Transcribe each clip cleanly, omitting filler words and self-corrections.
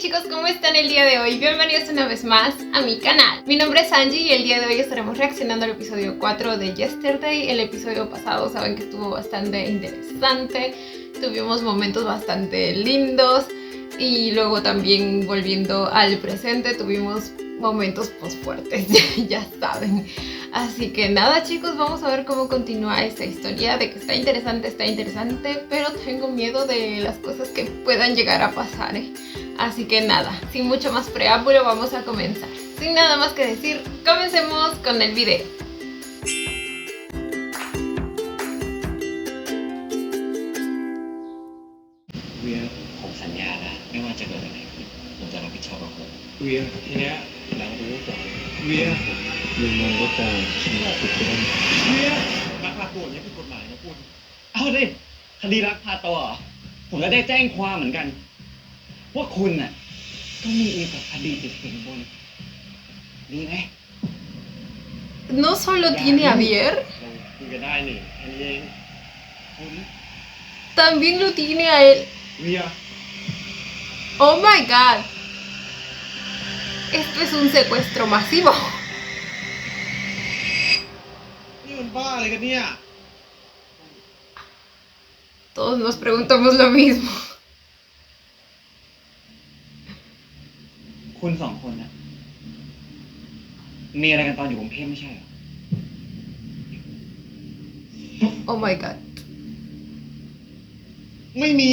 chicos, ¿cómo están el día de hoy? Bienvenidos una vez más a mi canal. Mi nombre es Angie y el día de hoy estaremos reaccionando al episodio 4 de Yesterday. El episodio pasado saben que estuvo bastante interesante, tuvimos momentos bastante lindos y luego también volviendo al presente tuvimos momentos fuertes, ya saben. Así que nada chicos, vamos a ver cómo continúa esta historia, de que está interesante, pero tengo miedo de las cosas que puedan llegar a pasar, ¿eh? Así que nada, sin mucho más preámbulo vamos a comenzar. Sin nada más que decir, comencemos con el video.เวียผมสัญญานะไม่ว่าจะเกิดอะไรขึ้นผมจะรับผิดชอบกับคุณ เวียทีเนี้ยหลังรู้ก่อนเวียยังมองว่าตาฉันผิดไปแล้ว เวียรักพาตัวอย่างนี้ผิดกฎหมายนะคุณเอาดิคดีรักพาตัวเหรอผมจะได้แจ้งความเหมือนกันว่าคุณน่ะต้องมีเกี่ยวกับคดีติดสินบนดีไหม No solo tiene a Vier, เราคุยกันได้นี่แค่นี้เองคุณ también lo tiene a él. เวีย Oh my god. Esto es un secuestro masivo. นี่มันบ้าอะไรกันเนี่ย Todos nos preguntamos lo mismo. คุณสองคนน่ะมีอะไรกันตอนอยู่กรุงเทพไม่ใช่เหรอ Oh my god. ไม่มี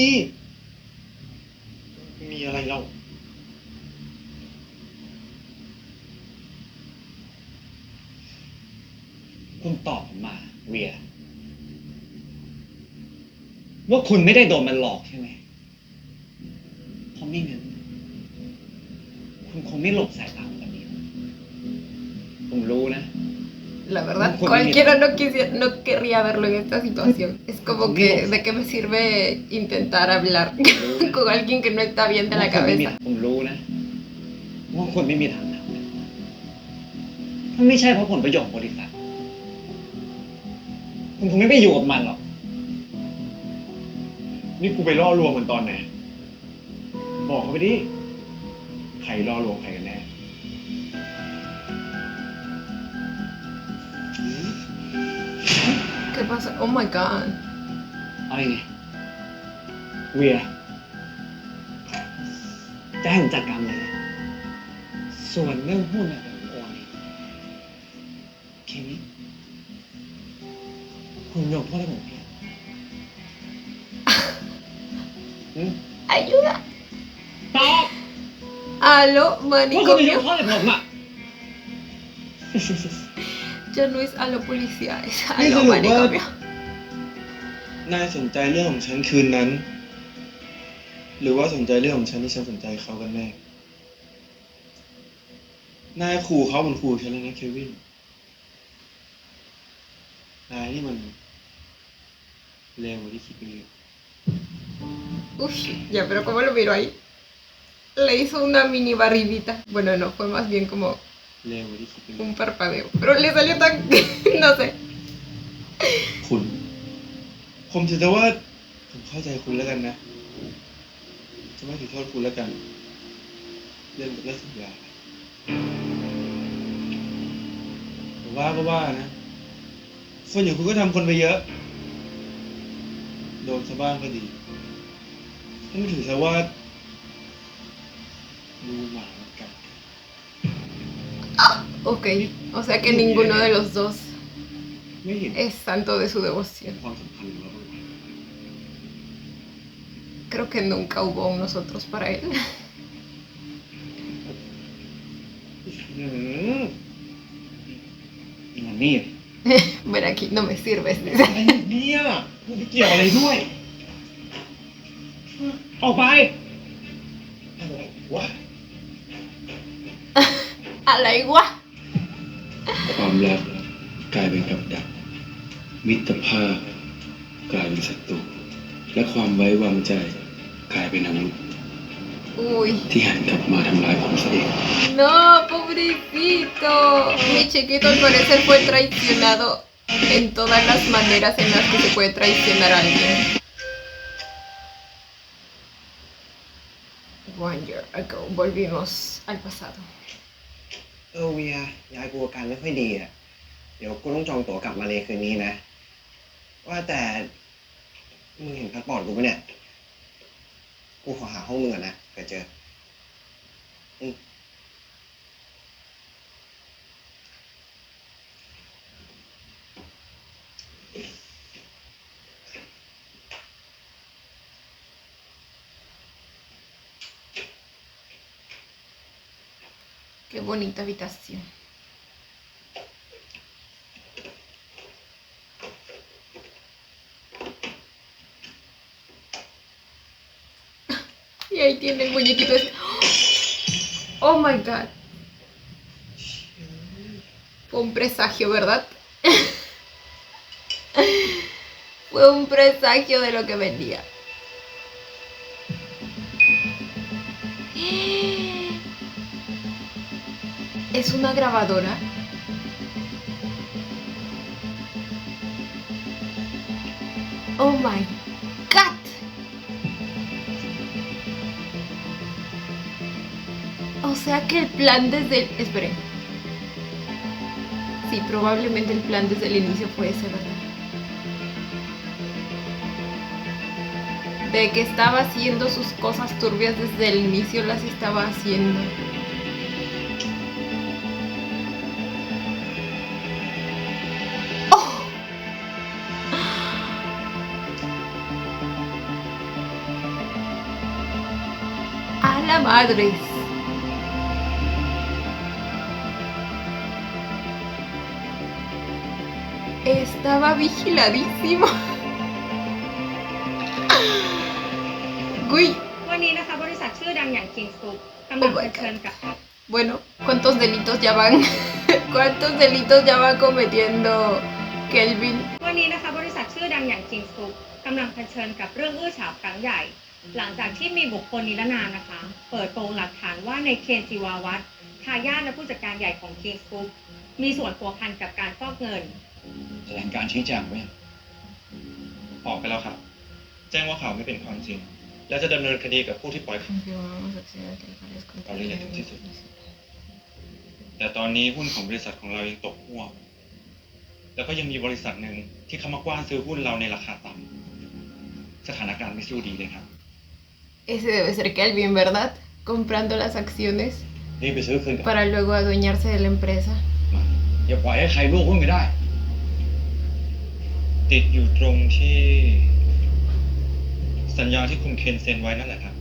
อะไรเราคุณตอบผมมาเวียว่าคุณไม่ได้โดนมันหลอกใช่ไหมเพราะไม่งั้นคุณคงไม่หลบสายตาแบบนี้ผมรู้นะ La verdad, cualquiera no querría verlo en esta situación. Es como que, ¿de qué me sirve intentar hablar con alguien que no está bien de la cabeza? ผมรู้นะว่าคุณไม่มีทางทำเลยถ้าไม่ใช่เพราะผลประโยชน์ของบริษัทคุณคงไม่ไปอยู่กับมันหรอกนี่กูไปล่อลวงมันตอนไหนบอกเขาไปดิใครล่อลวงใครกันแน่ ¿Qué pasa? Oh my god. อะไรไงเวียจะให้ผมจัดการเลยนะส่วนเรื่องหุ้นอะไรผมโอนเองเคมิคุณยกโทษให้ผมเพียง ¡Ayuda! ตอบ ¡Aló, ว่าคุณจะยก manicomio! โทษให้ผมอ่ะ Ya no es a lo policía, es นี่ a ส lo รุปว่า manicomio. นายสนใจเรื่องของฉันคืนนั้น หรือว่าสนใจเรื่องของฉันที่ฉันสนใจเขากันแน่นายขู่เขาเหมือนขู่ฉันเลยนะเควินนายนี่มันเลวกว่าที่คิดไปเยอะ Uy, ya, pero ¿cómo lo miro ahí? Le hizo una mini barridita. Bueno, no, fue más bien como เลวกว่าที่คิดไปเยอะ un parpadeo. Pero le salió tan... no sé. คุณผมถือแต่ว่าผมเข้าใจคุณแล้วกันนะจะไม่ถือโทษคุณแล้วกันเรื่องสัญญาแต่ว่าก็ว่านะคนอย่างคุณก็ทำคนไปเยอะโดนชาวบ้านก็ดีถ้าไม่ถือซะว่าดูหมาเหมือนกัน Ok, o sea que ninguno de los dos ไม่เห็น es santo de su devoción. ความสำคัญของเราบ้าง Creo que nunca hubo un nosotros para él. มันนี่ Ven aquí, no me sirves. อะไรเนี่ยคุณเกี่ยวอะไรด้วยออกไปอะไรวะ A la igual. ความรักกลายเป็นกับดักมิตรภาพกลายเป็นศัตรูและความไว้วางใจกลายเป็นอาวุธ Uy. ที่หันกลับมาทำลายผมซะเอง No, pobrecito. Mi chiquito al parecer fue traicionado en todas las maneras en las que se puede traicionar a alguien. Guanyo. year ago. Volvimos al pasado. เวียยายกูอาการไม่ค่อยดีอ่ะเดี๋ยวกูต้องจองตั๋วกลับมาเลยคืนนี้นะว่าแต่มึงเห็นพาสปอร์ตกูปะเนี่ยกูขอหาห้องมึงก่อนนะเผื่อเจออืม Qué bonita habitación. Y ahí tiene el muñequito este. Oh my god. Fue un presagio, ¿verdad? Fue un presagio de lo que venía. ¿Es una grabadora? Oh my god. O sea que el plan desde el... Esperen. Sí, probablemente el plan desde el inicio fue ese, ¿verdad? De que estaba haciendo sus cosas turbias desde el inicio, las estaba haciendo. ¡Oh! ¡A la madre! Estaba vigiladísimo. Uy. วันนี้นะคะบริษัทชื่อดังอย่าง King's Group กำลังเผชิญกับ Bueno, ¿cuántos delitos ya van? ¿Cuántos delitos ya va cometiendo Kelvin? วันนี้นะคะบริษัทชื่อดังอย่าง King's Group กำลังเผชิญกับเรื่องอื้อฉาวครั้งใหญ่ หลังจากที่มีบุคคลนิรนามนะคะ เปิดโปงหลักฐานว่าในเคนจิวาวัฒน์ทายาทและผู้จัดการใหญ่ของ King's Group มีส่วนผัวพันกับการฟอกเงิน แถลงการชี้แจงไว้ ออกไปแล้วครับ แจ้งว่าข่าวไม่เป็นความจริง และจะดำเนินคดีกับผู้ที่ปล่อยข่าว Confirmamos acciones legales contra Habría el que decir. gobierno. แต่ตอนนี้หุ้นของบริษัทของเรายังตกหัวบแล้วก็ยังมีบริษัทหนึ่งที่เขามากว้านซื้อหุ้นเราในราคาต่ำสถานการณ์ไม่สู้ดีเลยครับ Ese debe ser Kelvin, ¿verdad? Comprando las acciones รีบไปซื้อคืนกัน para luego adueñarse de la empresa. อย่าปล่อยให้ใครล่วงหุ้นไปได้ ติดอยู่ตรงที่ สัญญาที่คุณเคนเซ็นไว้นั่นแหละครับ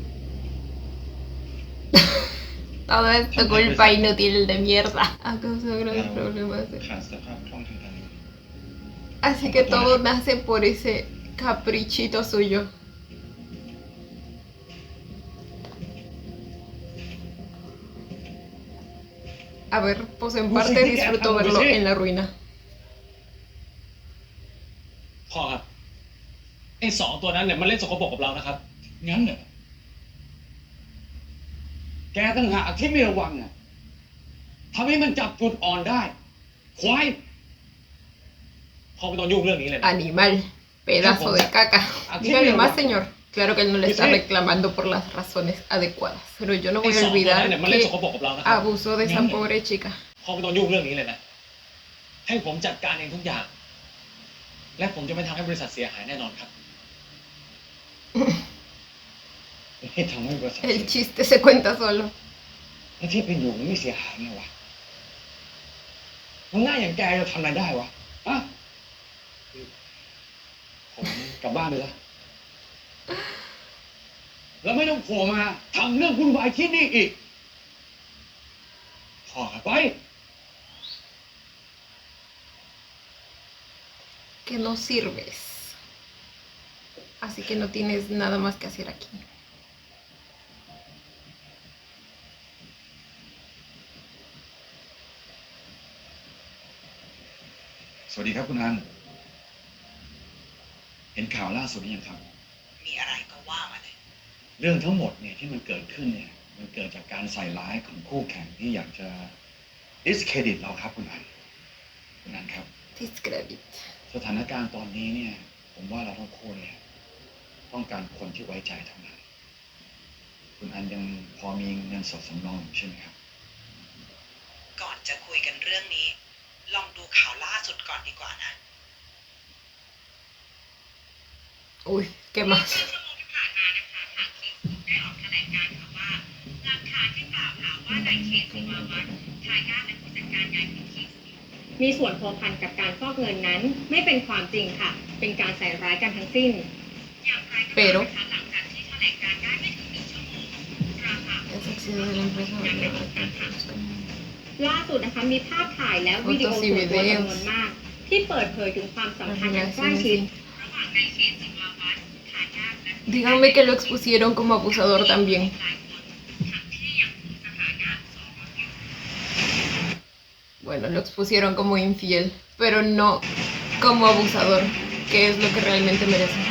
Todo esto culpa inútil de mierda. A causa de graves problemas. ขาดสภาพคล่องทางการเงิน Así que todo nace por ese caprichito suyo. A ver, pues en parte disfruto verlo en la ruina. พ่อครับไอ้สองตัวนั้นเนี่ยมันเล่นสกปรกกับเรานะครับ งั้นเหรอแกตั้งหากที่ไม่ระวังอ่ะทำให้มันจับจุดอ่อนได้ควายพ่อไม่ต้องยุ่งเรื่องนี้เลยนะ Animal, pedazo de caca. Dígale más, señor. Claro que él no le está reclamando por las razones adecuadas, pero yo no ไอ้ voy ส a องตัวนั้น olvidar เนี่ยมันเล่นส que กปรกกับเรานะครับ abusó de esa pobre chica. พ่อไม่ต้องยุ่งเรื่องนี้เลยนะ ให้ผมจัดการเองทุกอย่าง และผมจะไม่ทำให้บริษัทเสียหายแน่นอนครับ ไม่ทำให้บริษัท El chiste se cuenta solo. แล้วที่เป็นอยู่มันไม่เสียหายไงวะมันง่ายอย่างแกจะทำอะไรได้วะอะผมกลับบ้านไปแล้วแล้วไม่ต้องโผล่มาทำเรื่องวุ่นวายที่นี่อีกพอครับไป Que no sirves. Así que no tienes nada más que hacer aquí. สวัสดีครับคุณอัน เห็นข่าวล่าสุดนี้ยังครับ มีอะไรก็ว่ามาเลย เรื่องทั้งหมดเนี่ยที่มันเกิดขึ้นเนี่ย มันเกิดจากการใส่ร้ายของคู่แข่งที่อยากจะ discredit เราครับคุณอัน คุณอันครับ Discredit. สถานการณ์ตอนนี้เนี่ย ผมว่าเราทั้งคู่เนี่ยต้องการคนที่ไว้ใจเท่านั้น คุณอันยังพอมีเงินสดสำรองอยู่ใช่ไหมครับ ก่อนจะคุยกันเรื่องนี้ ลองดูข่าวล่าสุดก่อนดีกว่านะ Uy, ¿qué más? ชั่วโมงที่ผ่านมานะคะทางเคสบุ๊กได้ออกแถลงการณ์ค่ะว่าหลักฐานที่กล่าวหาว่านายเคสิวาวัฒน์ทายาทและผู้จัดการใหญ่ของเคสมีส่วนพัวพันกับการฟอกเงินนั้นไม่เป็นความจริงค่ะ เป็นการใส่ร้ายกันทั้งสิ้นอย่างไรก็ตามนะคะหลังจากที่แถลงการณ์ได้ไม่ถึง1 ชั่วโมงราคา Es acción de la empresa. ล่าสุดนะคะมีภาพถ่ายและวิดีโอส่วนตัวจำนวนมาก ที่เปิดเผยถึงความสัมพันธ์อันใกล้ชิดระหว่างนายเคสิวาวัฒน์ทายาทและ Díganme que lo expusieron como abusador también. Bueno, lo expusieron como infiel, pero no como abusador, que es lo que realmente merece.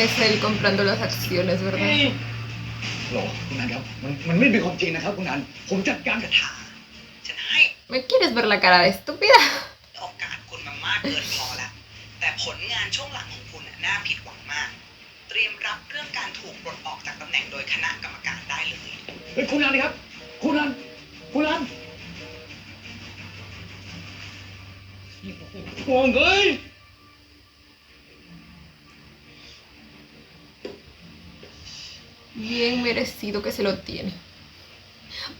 Es él comprando las acciones, ¿verdad? โหลคุณอันครับมันไม่เป็นความจริงนะครับคุณอันผมจัดการกับ ฉันให้ ¿Me quieres ver la cara de estúpida? โอกาสคุณมามากเกินพอแล้ว แต่ผลงานช่วงหลังของคุณน่าผิดหวังมาก เตรียมรับเรื่องการถูกปลดออกจากตำแหน่งโดยคณะกรรมการได้เลย เฮ้ยคุณอันครับ คุณอัน ห่วงเอ้ย Bien merecido que se lo tiene.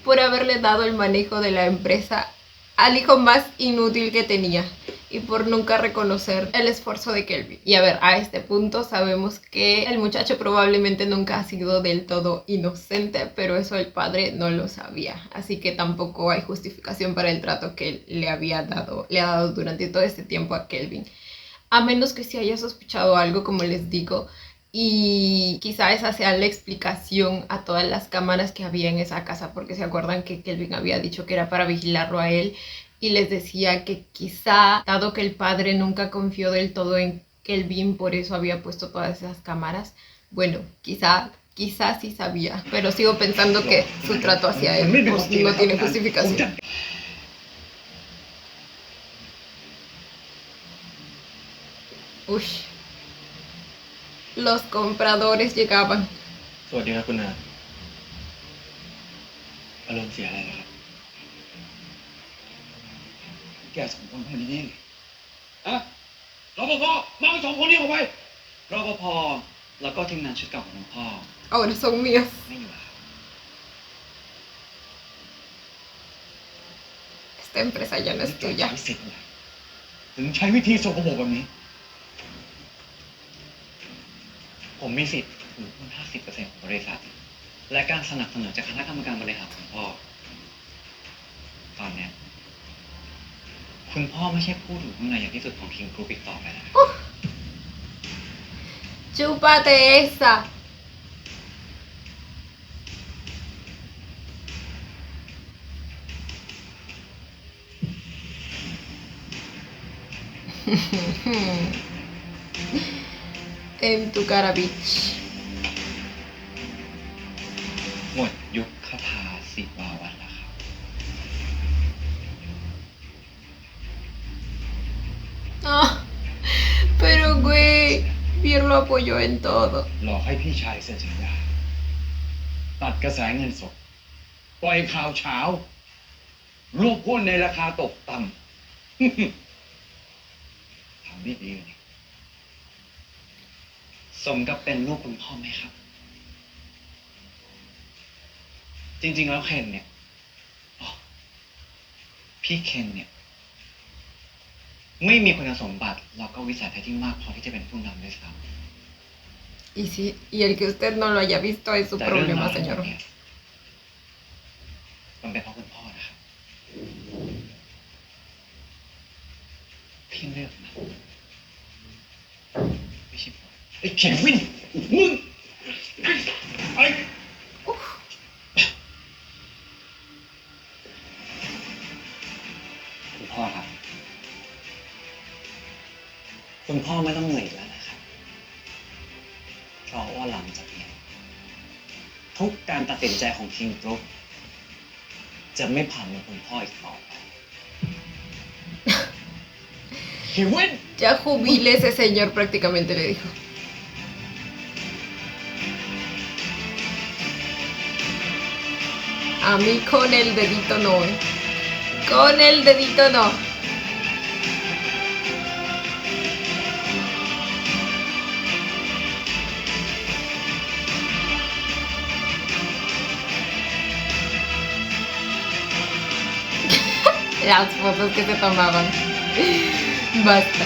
Por haberle dado el manejo de la empresa al hijo más inútil que tenía. Y por nunca reconocer el esfuerzo de Kelvin. Y a ver, a este punto sabemos que el muchacho probablemente nunca ha sido del todo inocente, pero eso el padre no lo sabía. Así que tampoco hay justificación para el trato que le ha dado durante todo este tiempo a Kelvin. A menos que se haya sospechado algo, como les digo, y quizá esa sea la explicación a todas las cámaras que había en esa casa, porque se acuerdan que Kelvin había dicho que era para vigilarlo a él, y les decía que quizá, dado que el padre nunca confió del todo en Kelvin, por eso había puesto todas esas cámaras. Bueno, quizá sí sabía, pero sigo pensando que su trato hacia él no tiene justificación. Uy. Los compradores llegaban. สวัสดีครับคุณอาอารมณ์เสียอะไรนะครับ แกสองคนทำนี่อะรปภมาสองคนนี้ออกไป รปภแล้วก็ทีมงานชุดเก่าของหลวงพ่อ Ahora son míos. ไม่อยู่แล้ว Esta empresa ya no es แก tuya. ใช้สิทธิ์อะไรถึงใช้วิธีสกปรกแบบนี้ ผมมีสิทธิ์ถือหุ้น 50% ของบริษัท และการสนับสนุนจากคณะกรรมการบริหารของพ่อ ตอนเนี้ยคุณพ่อไม่ใช่ผู้ถือหุ้นรายใหญ่ที่สุดของ King Group อีกต่อไปแล้ว Chúpate esa. En tu cara, bitch. หมดยุคคทาศิวาวัฒน์แล้วครับ Ah, pero güey, Pierre lo apoyó en todo. หลอกให้พี่ชายเซ็นสัญญา ตัดกระแสเงินสด ปล่อยข่าวเช้า ลูกหุ้นในราคาตกต่ำ ทำไม่ดีเลย สมกับเป็นลูกคุณพ่อไหมครับ จริงๆแล้วเคนเนี่ยอ๋อพี่เคนเนี่ย ไม่มีคุณสมบัติแล้วก็วิสัยทัศน์ที่มากพอที่จะเป็นผู้นำด้วยซ้ำ Y el que usted no lo haya visto es su แต่เรื่อง problema, ราวทั้งหม señor. ดเนี่ยมันเป็นเพราะคุณพ่อนะครับ พี่เลือกนะไม่ใช่ผม ไอ้เควิน มึงไอ้ คุณพ่อครับ คุณพ่อไม่ต้องเหนื่อยแล้วนะครับ เพราะว่าหลังจากนี้ ทุกการตัดสินใจของคิงกรุ๊ปจะไม่ผ่านมือคุณพ่ออีกต่อไปเควิน Ya jubile ese señor prácticamente le dijo. A mí con el dedito no, ¿eh? Con el dedito no. Las fotos que se tomaban. Basta.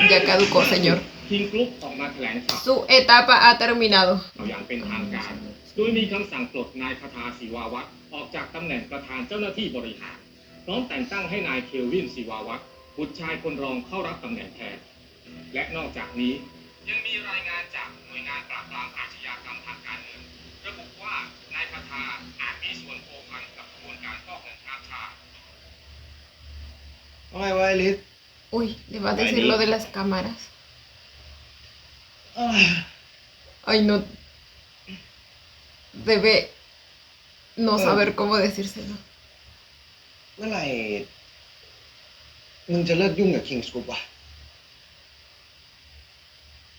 Ya caducó, señor. คิงกรุ๊ปออกมาแถลงข่าว Su etapa ha terminado. อย่างเป็นทางการ โดยมีคำสั่งปลดนายคทาศิวาวัฒน์ออกจากตำแหน่งประธานเจ้าหน้าที่บริหาร พร้อมแต่งตั้งให้นายเคลวินศิวาวัฒน์บุตรชายคนรองเข้ารับตำแหน่งแทน และนอกจากนี้ยังมีรายงานจากหน่วยงานปราบปรามอาชญากรรมทางการเงินระบุว่านายคทาอาจมีส่วนโผพันกับกระบวนการฟอกเงินข้ามชาติ ว่าไงวะไอริส Uy, le va a decir lo de las cámaras. เอ้ย Ay, no. Debe no saber cómo decírselo. เมื่อไหร่มึงจะเลิกยุ่งกับคิงส์กรุ๊ปวะ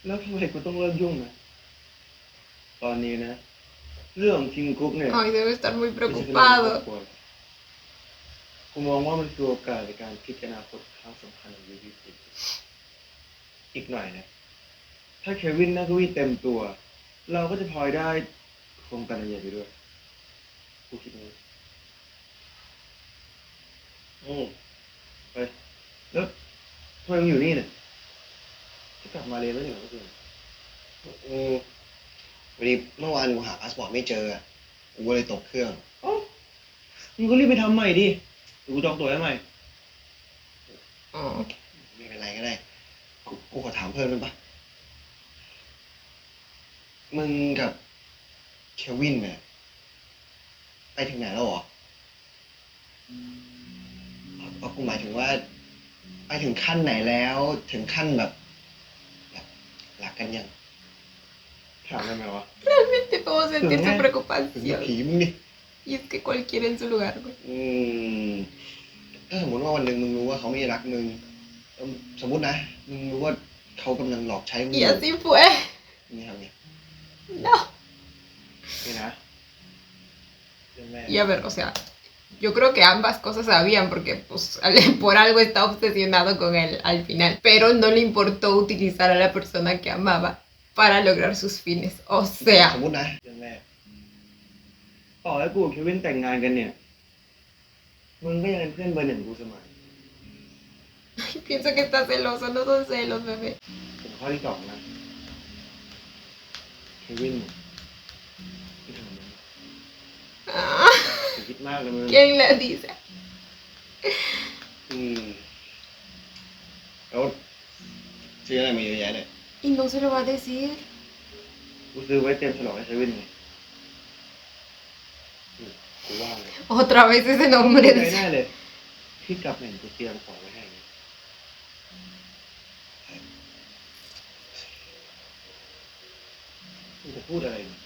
แล้วทำไมกูต้องเลิกยุ่งนะตอนนี้นะ เรื่องคิงกรุ๊ปเนี่ย Ay, debe estar muy ไม่ใช่แค่เรื่องครอบ preocupado. ครัวกูมองว่ามันคือโอกาสในการพลิกอนาคตครั้งสำคัญของยูพีอีกหน่อยนะ ถ้าเควินนั่งเก้าอี้เต็มตัว เราก็จะพลอยได้โครงการใหญ่ไปด้วยกูคิดงี้ไปแล้วทำไมมึงอยู่นี่เนี่ยจะกลับมาเรียนแล้วเนี่ยเมื่อคืน วันนี้เมื่อวานกูหาพาสปอร์ตไม่เจออะกูก็เลยตกเครื่อง เอ้ามึงก็รีบไปทำใหม่ดิเดี๋ยวกูจองตั๋วให้ใหม่ Oh. ไม่เป็นไรก็ได้ กูขอถามเพิ่มได้ปะมึงกับเควินเนี่ยไปถึงไหนแล้วเหรอกูหมายถึงว่า ไปถึงขั้นไหนแล้ว ถึงขั้นแบบรักกันยัง ถามได้ไหมวะ Realmente puedo sentir su ถึง preocupación. ผีมึงดิ Y es que cualquiera en su lugar, güey. ถ้าสมมติว่าวันหนึ่งมึงรู้ว่าเขาไม่รักมึงสมมตินะ มึงรู้ว่าเขากำลังหลอกใช้มึง Y así fue. นี่ทำไง No. นี่นะเรื่องแรก Y a ver, o sea, yo creo que ambas cosas sabían porque pues por algo está obsesionado con él al final. Pero no le importó utilizar a la persona que amaba para lograr sus fines. O ส sea, มมตินะ เรื่องแรกต่อให้กูกับเควินแต่งงานกันเนี่ย มึงก็ยังเป็นเพื่อนเบอร์หนึ่งกูเสมอ pienso que está celoso, no son celos, bebé. ผมข้อที่สองนะ เควินที่ทำแบบนี้ Ah, อย่าคิดมากเลยมึง ¿quién le dice? แล้วซื้ออะไรมาเยอะแยะเนี่ย Y no se lo va a decir. กูซื้อไว้เตรียมฉลองให้เควินไงกูว่าเลย Otra vez ese nombre. ใจแน่เลยที่กลับเห็นกูเตรียมของไว้ให้ไงมึงจะพูดอะไรเนี่ย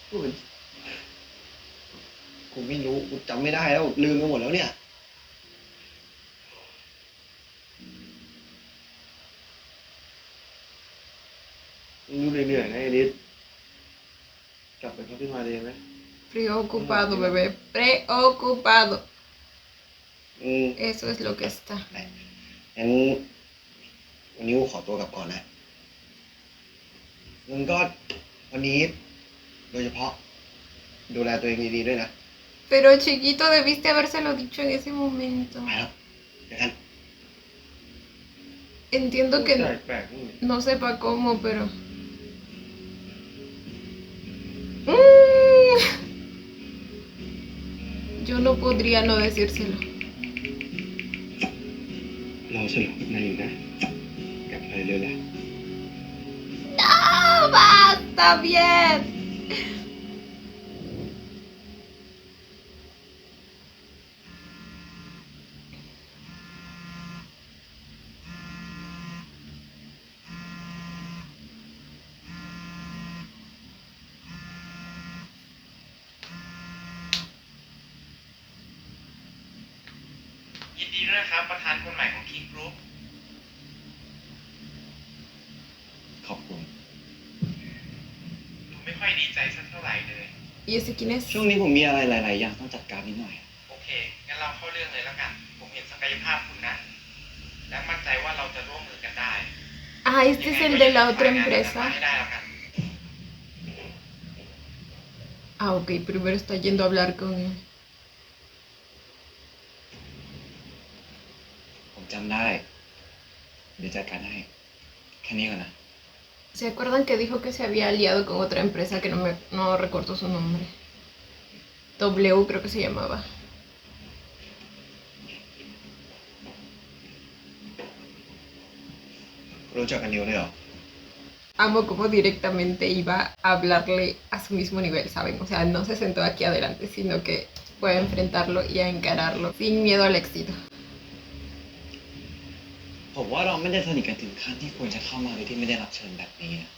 พูดเป็น กูไม่รู้ กูจำไม่ได้แล้ว ลืมไปหมดแล้วเนี่ย มึงดูเหนื่อยๆนะไอริสกลับไปพักที่มาเลยไหม Preocupado, bebé. Preocupado. อืม Eso es lo que está. งั้นวันนี้กูขอตัวกลับก่อนนะ มึงก็วันนี้ โดยเฉพาะ ดูแลตัวเองดีๆด้วยนะ Pero chiquito, debiste habérselo dicho en ese momento. ไปแล้วเดี๋ยวกัน Entiendo que แปลกๆนี่ no sepa cómo, pero... Yo no podría no decírselo. เราฉลองกับนายอยู่นะกลับไปเร็วๆ ¡No! ¡Basta bien! นดีด้วยครับประธานคนใหม่ของ King Group ขอบคุณ ดูไม่ค่อยดีใจสักเท่าไหร่เลย ¿Y ese quién es? ช่วงนี้ผมมีอะไรหลาย ๆ อย่างต้องจัดการนิดหน่อย โอเค งั้นเราเข้าเรื่องเลยแล้วกัน ผมเห็นศักยภาพคุณนะ และมั่นใจว่าเราจะร่วมมือกันได้ Ah, este es el de la otra ให้ empresa. ได้แล้วกัน Ah, ok, primero está yendo a hablar con él. ผมจำได้ เดี๋ยวจัดการให้ แค่นี้ก่อนนะ ¿Se acuerdan que dijo que se había aliado con otra empresa que no recuerdo su nombre? W creo que se llamaba. รู้จักกันนิวด้วยเหรอ Amo como directamente iba a hablarle a su mismo nivel, ¿saben? O sea, no se sentó aquí adelante, sino que fue a enfrentarlo y a encararlo sin miedo al éxito. ผมว่าเราไม่ได้สนิทกันถึงขั้นที่ควรจะเข้ามาโดยที่ไม่ได้รับเชิญแบบนี้นะ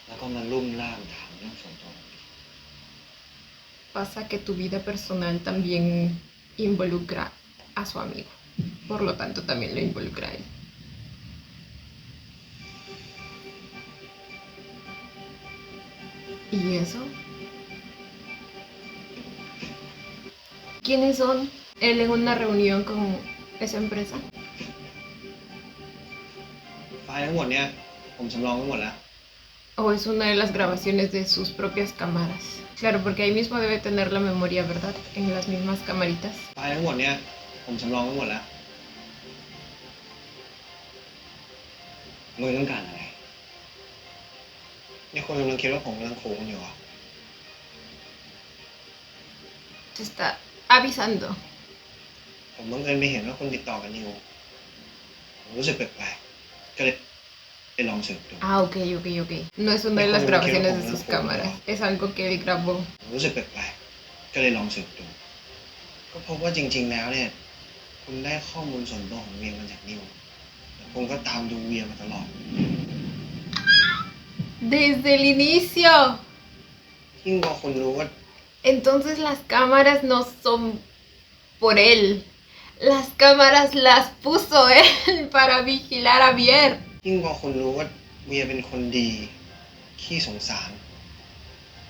แล้วก็มาลุ่มล่ามถามเรื่องส่วนตัว Pasa que tu vida personal también involucra a su amigo. Por lo tanto, también lo involucra a él. ¿Y eso? ¿Quiénes son? Él en una reunión con esa empresa. ไฟล์ทั้งหมดเนี่ยผมสำรองไว้หมดแล้ว O es una de las grabaciones de sus propias cámaras. Claro, porque ahí mismo debe tener la memoria, ¿verdad? En las mismas camaritas. ไฟล์ทั้งหมดเนี่ยผมสำรองไว้หมดแล้ว มึงต้องการอะไร นี่คนกำลังคิดว่าผมกำลังขู่คุณอยู่เหรอ Te está avisando. ผมบังเอิญไปเห็นว่าคุณติดต่อกับนิวผมรู้สึกแปลกๆก็เลยไปลองสืบดู Ah, ok. No es una de las grabaciones de sus cámaras. Es algo que él grabó. ผมรู้สึกแปลกๆก็เลยลองสืบดูก็พบว่าจริง ๆ แล้วเนี่ย คุณได้ข้อมูลส่วนตัวของเวียมาจากนิวแต่ผมก็ตามดูเวียมาตลอด Desde el inicio. ยิ่งพอคุณรู้ว่า Entonces las cámaras no son por él. Las cámaras las puso él para vigilar a Bier. ยิ่งพอคุณรู้ว่าเวียเป็นคนดีขี้สงสาร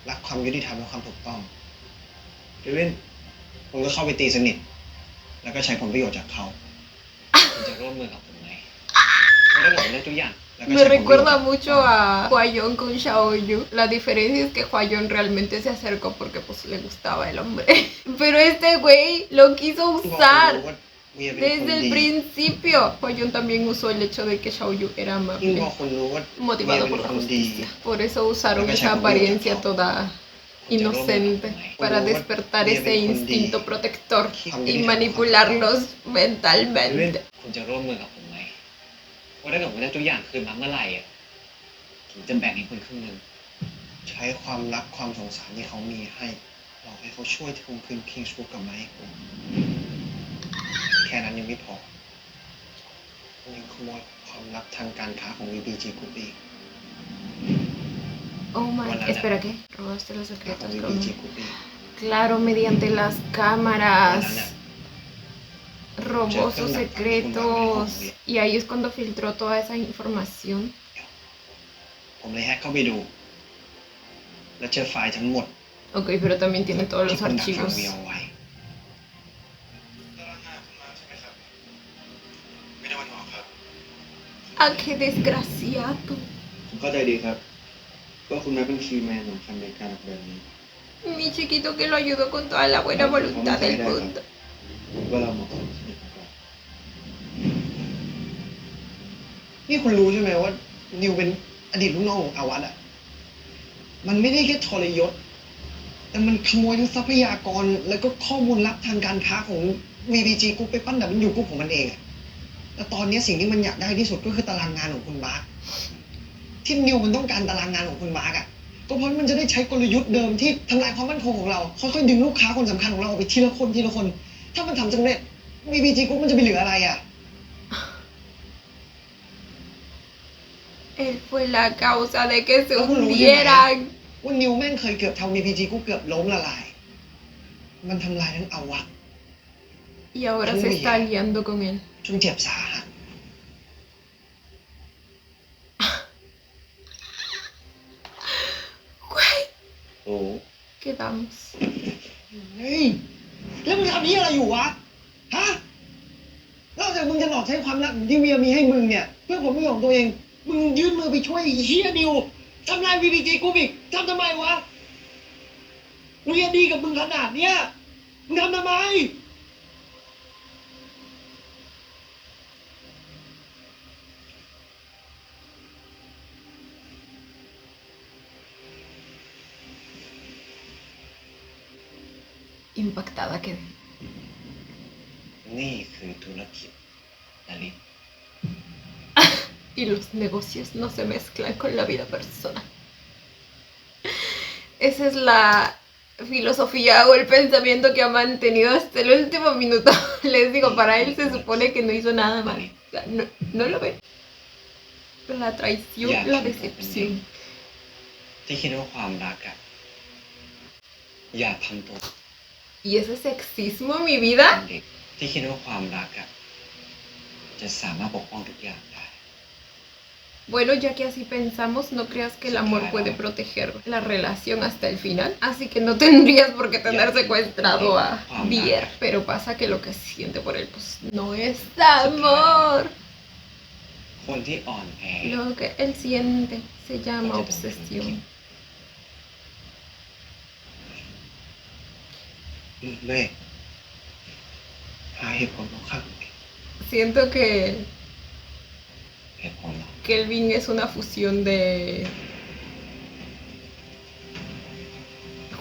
รักความยุติธรรมและความถูกต้องเดวินผมก็เข้าไปตีสนิทแล้วก็ใช้ผลประโยชน์จากเขา คุณจะร่วมมือกับผมไหมเพราะถ้าผมได้ทุกอย่าง แล้วก็ Me ใช้ผลประโยชน์ recuerda จาก mucho a Hwayeon con Xiaoyu. La diferencia es que Hwayeon realmente se acercó porque pues le gustaba el hombre. Pero este güey lo quiso ยิ่งพอคุณ usar รู้ว่าเวียเป็นคน desde el ดี principio. Hwayeon también usó el hecho de que Xiaoyu era ยิ่งพอ amable, คุณรู้ว่าเวีย motivado เป็ por น la คนดี justicia. Por eso usaron esa apariencia toda inocente para despertar ese instinto protector y manipularlos mentalmente. คุณจะร่วมมือกับผมไหมเพราะถ้าเกิดผมได้ทุกอย่างคืนมาเมื่อไหร่อ่ะผมจะแบ่งให้คุณครึ่งหนึ่ง ใช้ความรักความสงสารที่เขามีให้หลอกให้เขาช่วยทวงคืนคิงส์กรุ๊ปกลับมาให้คุณแค่นั้นยังไม่พอคุณยังขโมยความลับทางการค้าของ VBG Group อีก Oh my, Bueno, espera, ¿qué? Robaste los ของ secretos con... VBG Group อีก Claro, mediante las cámaras. Robó sus secretos. Y ahí es cuando filtró toda esa información. ผมเลยแฮ็กเข้าไปดู และเจอไฟล์ทั้งหมด Ok, pero también tiene todos ที่ los คุณดักฟัง archivos. เวียเอาไว้ ไม่ได้วันออกครับ Ah, qué desgraciado. ผมเข้าใจดีครับว่าคุณแม่เป็นคีย์แมนสำคัญในการออกแบบนี้ Mi chiquito que lo ayudó con toda la buena voluntad del mundo. ว่าเราเหมาะสมสนิทกัน นี่คุณรู้ใช่ไหมว่านิวเป็นอดีตลูกน้องของอาวัตอ่ะ มันไม่ได้แค่ทรยศ แต่มันขโมยทั้งทรัพยากร แล้วก็ข้อมูลลับทางการค้าของ VBG Group ไปปั้นW Group ของมันเองอะแต่ตอนนี้สิ่งที่มันอยากได้ที่สุดก็คือตารางงานของคุณมาร์คที่นิวมันต้องการตารางงานของคุณมาร์คอ่ะ ก็เพราะมันจะได้ใช้กลยุทธ์เดิมที่ทำลายความมั่นคงของเรา ค่อยๆดึงลูกค้าคนสำคัญของเราออกไปทีละคนทีละคน ถ้ามันทำสำเร็จ VBG Group มันจะไปเหลืออะไรอ่ะ Él fue la causa de que se hundieran. ว่านิวแม่งเคยเกือบทำ VBG Group เกือบล้มละลาย มันทำลายทั้งอาวัต Y ahora se está aliando con él. จนเจ็บสาหัส Güey, โอ้ quedamos. เฮ้ย แล้วมึงทำนี้อะไรอยู่วะ ฮะ นอกจากมึงจะหลอกใช้ความรักที่เวียมีให้มึงเนี่ย เพื่อผลประโยชน์ของตัวเอง มึงยื่นมือไปช่วยไอ้เฮียดิวทำลาย VPG กูอีกทำไมวะเวียดีกับมึงขนาดเนี้ย มึงทำไม Impactada quedé. นี่คือธุรกิจนาริ Y los negocios no se mezclan con la vida personal. Esa es la filosofía o el pensamiento que ha mantenido hasta el último minuto. Les digo, para él se supone que no hizo nada mal. O sea, no lo ve. La traición, la decepción. ที่คิดว่าความรักอะอย่าทำตัว ¿Y ese sexismo, mi เป็น vida? เด็กที่คิดว่าความรักอะจะสามารถปกป้องทุกอย่างได้ Bueno, ya que así pensamos, no creas que el amor puede proteger la relación hasta el final. Así que no tendrías por qué tener secuestrado a Bier. Pero pasa que lo que siente por él, pues no es amor. คนที่อ่อนแอ Lo que él siente se llama obsesión. เว้ยหาเหตุผลของข้าง Siento que เหตุผลเหรอ Kelvin es una fusión de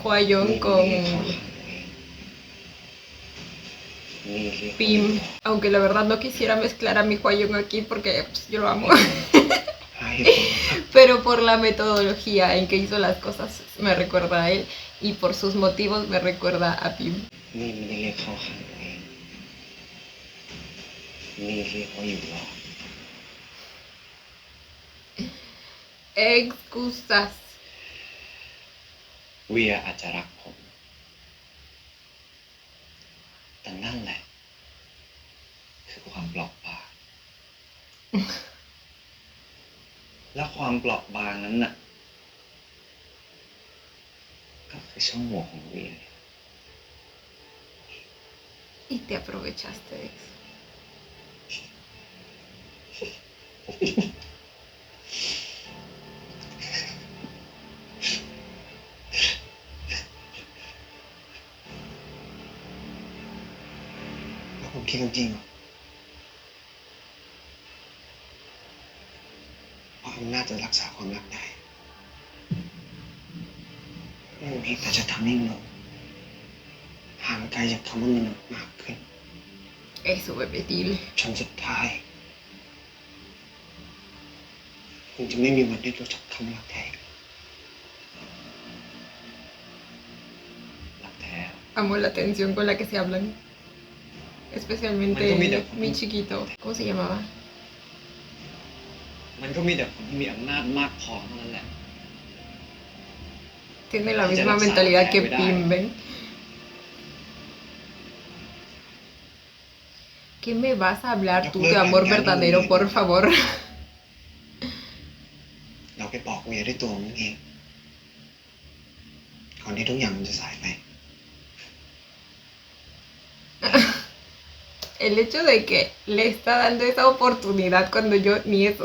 Hwayeon นี่ con เรียกเขาขังเองนี่เรียก Pim. Aunque la verdad no quisiera mezclar a mi Hwayeon aquí porque pues, yo lo amo. หาเหตุผลของข้าง Pero por la metodología en que hizo las cosas me recuerda a él y por sus motivos me recuerda a Pim. นี่ไม่ได้เรียกเขาขังเองนี่เรียกเขาอยู่รอด Excusas. เวียอาจจะรักผม แต่นั่นแหละ คือความเปราะบาง และความเปราะบางนั้นน่ะ ก็คือช่องโหว่ของเวีย Y te aprovechaste de eso. แล้วผมคิดจริงๆว่าอำนาจจะรักษาความรักได้ไม่มีเพียงแต่จะทำให้เราห่างไกลจากคำว่ามันมากขึ้น Eso, bebé, dile. จนสุดท้ายคุณจะไม่มีวันได้รู้จักคำรักแท้ รักแท้ Amo la tensión con la que se hablan. Especialmente mi chiquito. ¿Cómo se llamaba? มันก็มีแต่คนที่มีอำนาจมากพอเท่านั้นแหละ Tiene la misma mentalidad que Pim, ¿ven? ¿Qué me vas a hablar tú de amor verdadero, por favor? เราไปบอกเวียด้วยตัวมันเองก่อนที่ทุกอย่างมันจะสายไป El hecho de que le está dando esa oportunidad cuando yo ni eso.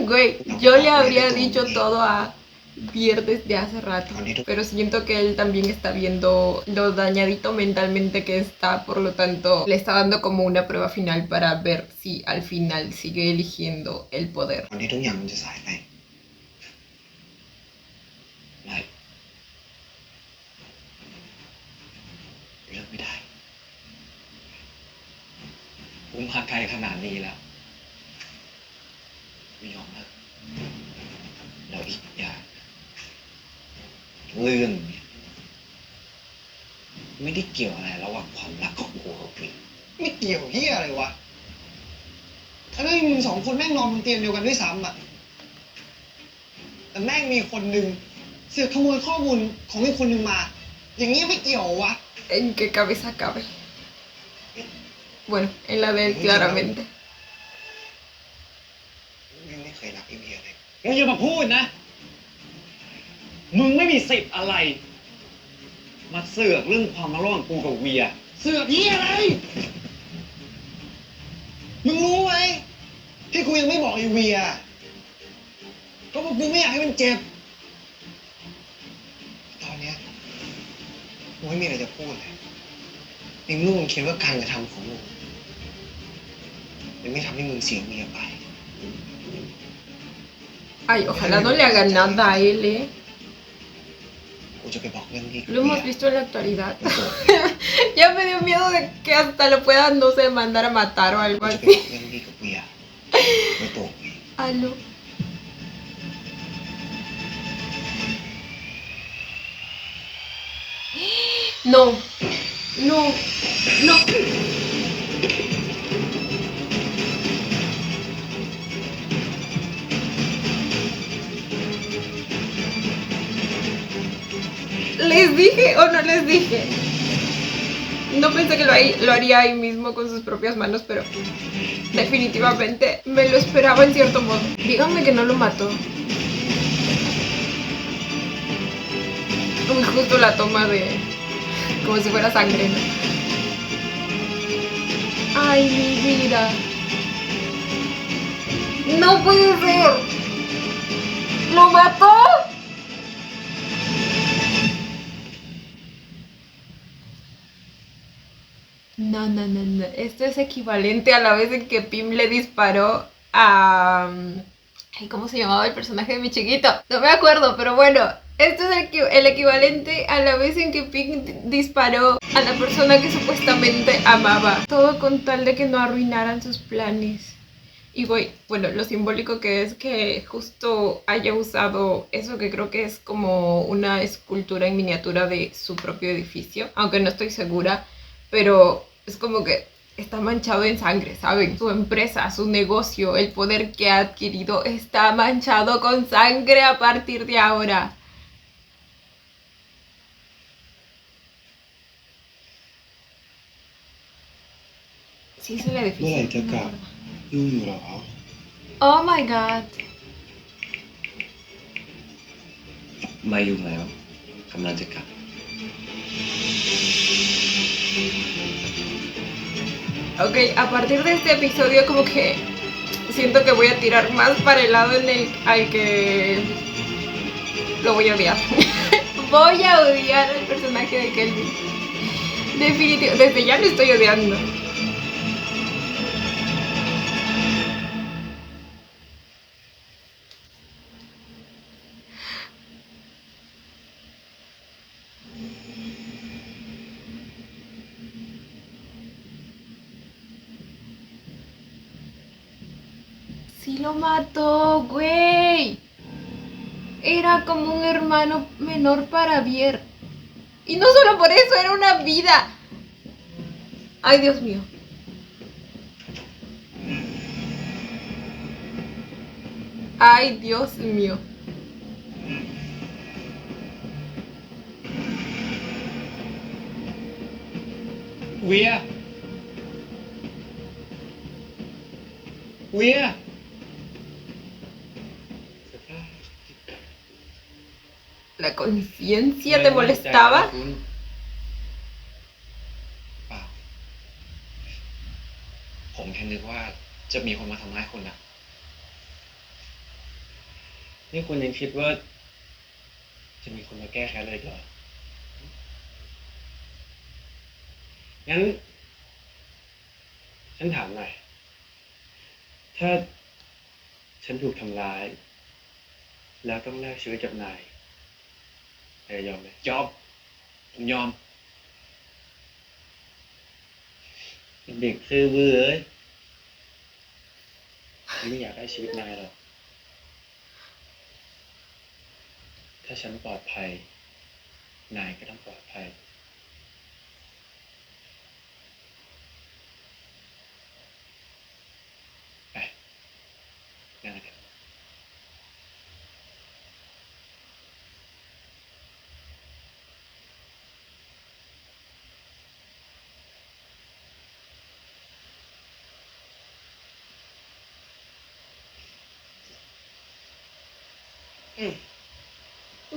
Güey, yo le habría dicho todo a Bier desde hace rato. Pero siento que él también está viendo lo dañadito mentalmente que está. Por lo tanto, le está dando como una prueba final para ver si al final sigue eligiendo el poder. ก่อนที่ทุกอย่างมันจะสายไป ไม่เลือกไม่ได้ผมมาไกลขนาดนี้แล้วไม่ยอมเลิกแล้วอีกอย่างเรื่องเนี่ยไม่ได้เกี่ยวอะไรระหว่างความรักของกูกับวิน ไม่เกี่ยวเฮียอะไรวะถ้าเรื่องมึงสองคนแม่งนอนบนเตียงเดียวกันด้วยซ้ำอ่ะแต่แม่งมีคนหนึ่งเสือกขโมยข้อมูลของอีกคนหนึ่งมา อย่างนี้ไม่เกี่ยววะ ¿En qué cabeza cabe? Bueno, en la de él claramente. นิวไม่เคยรักพี่เบียร์เลย มึงอย่ามาพูดนะ มึงไม่มีสิทธิ์อะไร มาเสือกเรื่องความมาระหว่างกูกับเวีย เสือกยี่อะไร มึงรู้ไหมที่กูยังไม่บอกไอ้เวียก็เพราะกูไม่อยากให้มันเจ็บ ตอนเนี้ยกูไม่มีอะไรจะพูดเลยในเมื่อมึงคิดว่าการกระทำของมึงมันไม่ทำให้มึงเสียเมียไป Ay, ojalá no le hagan nada a él, ¿eh? กูจะไปบอกเรื่องนี้กับ Lo เวีย hemos visto en la actualidad. Ya me dio miedo de que hasta lo puedan, no sé, mandar a matar o algo กูจะไป así. บอกเรื่องนี้กับเวียโดยตรงเลย Aló. No, no, no. ¿Les dije o no les dije? No pensé que lo haría ahí mismo con sus propias manos, pero definitivamente me lo esperaba en cierto modo. Díganme que no lo mató. Uy, justo la toma de... como si fuera sangre, ¿no? Ay, mi vida. ¡No puede ser! ¡Lo mató! No, no, no, no. Esto es equivalente a la vez en que Pim le disparó a... ay, ¿cómo se llamaba el personaje de mi chiquito? No me acuerdo, pero bueno. Esto es el equivalente a la vez en que Pim disparó a la persona que supuestamente amaba. Todo con tal de que no arruinaran sus planes. Y bueno, lo simbólico que es que justo haya usado eso que creo que es como una escultura en miniatura de su propio edificio. Aunque no estoy segura, pero es como que está manchado en sangre, ¿saben? Su empresa, su negocio, el poder que ha adquirido está manchado con sangre a partir de ahora. Sí, es el เมื่อไหร่ edificio. จะ no ก me ลับ acuerdo. ยุ่งอยู่เหรอ Oh my god. ไม่ยุ่งแล้วกำลังจะกลับ Ok, a partir de este episodio como que siento que voy a tirar más para el lado en el al que lo voy a odiar. Voy a odiar al personaje de Kelvin. Definitivo, desde ya lo estoy odiando. Sí lo mató, güey. Era como un hermano menor para Bier. Y no solo por eso, era una vida. Ay, Dios mío. Ay, Dios mío. Weir. Weir. ¿La conciencia te molestaba? เปล่า ผมแค่นึกว่าจะมีคนมาทำร้ายคุณอะ นี่คุณยังคิดว่า จะมีคนมาแก้แค้นเลยเหรอ งั้น ฉันถามหน่อย ถ้าฉันถูกทำร้าย แล้วต้องแลกชีวิตกับนายยอมไหม ยอม ผมยอม เด็กซื่อบื้อเอ้ยฉันไม่อยากได้ชีวิตนายหรอก ถ้าฉันปลอดภัย นายก็ต้องปลอดภัย ไปนั่นแหละ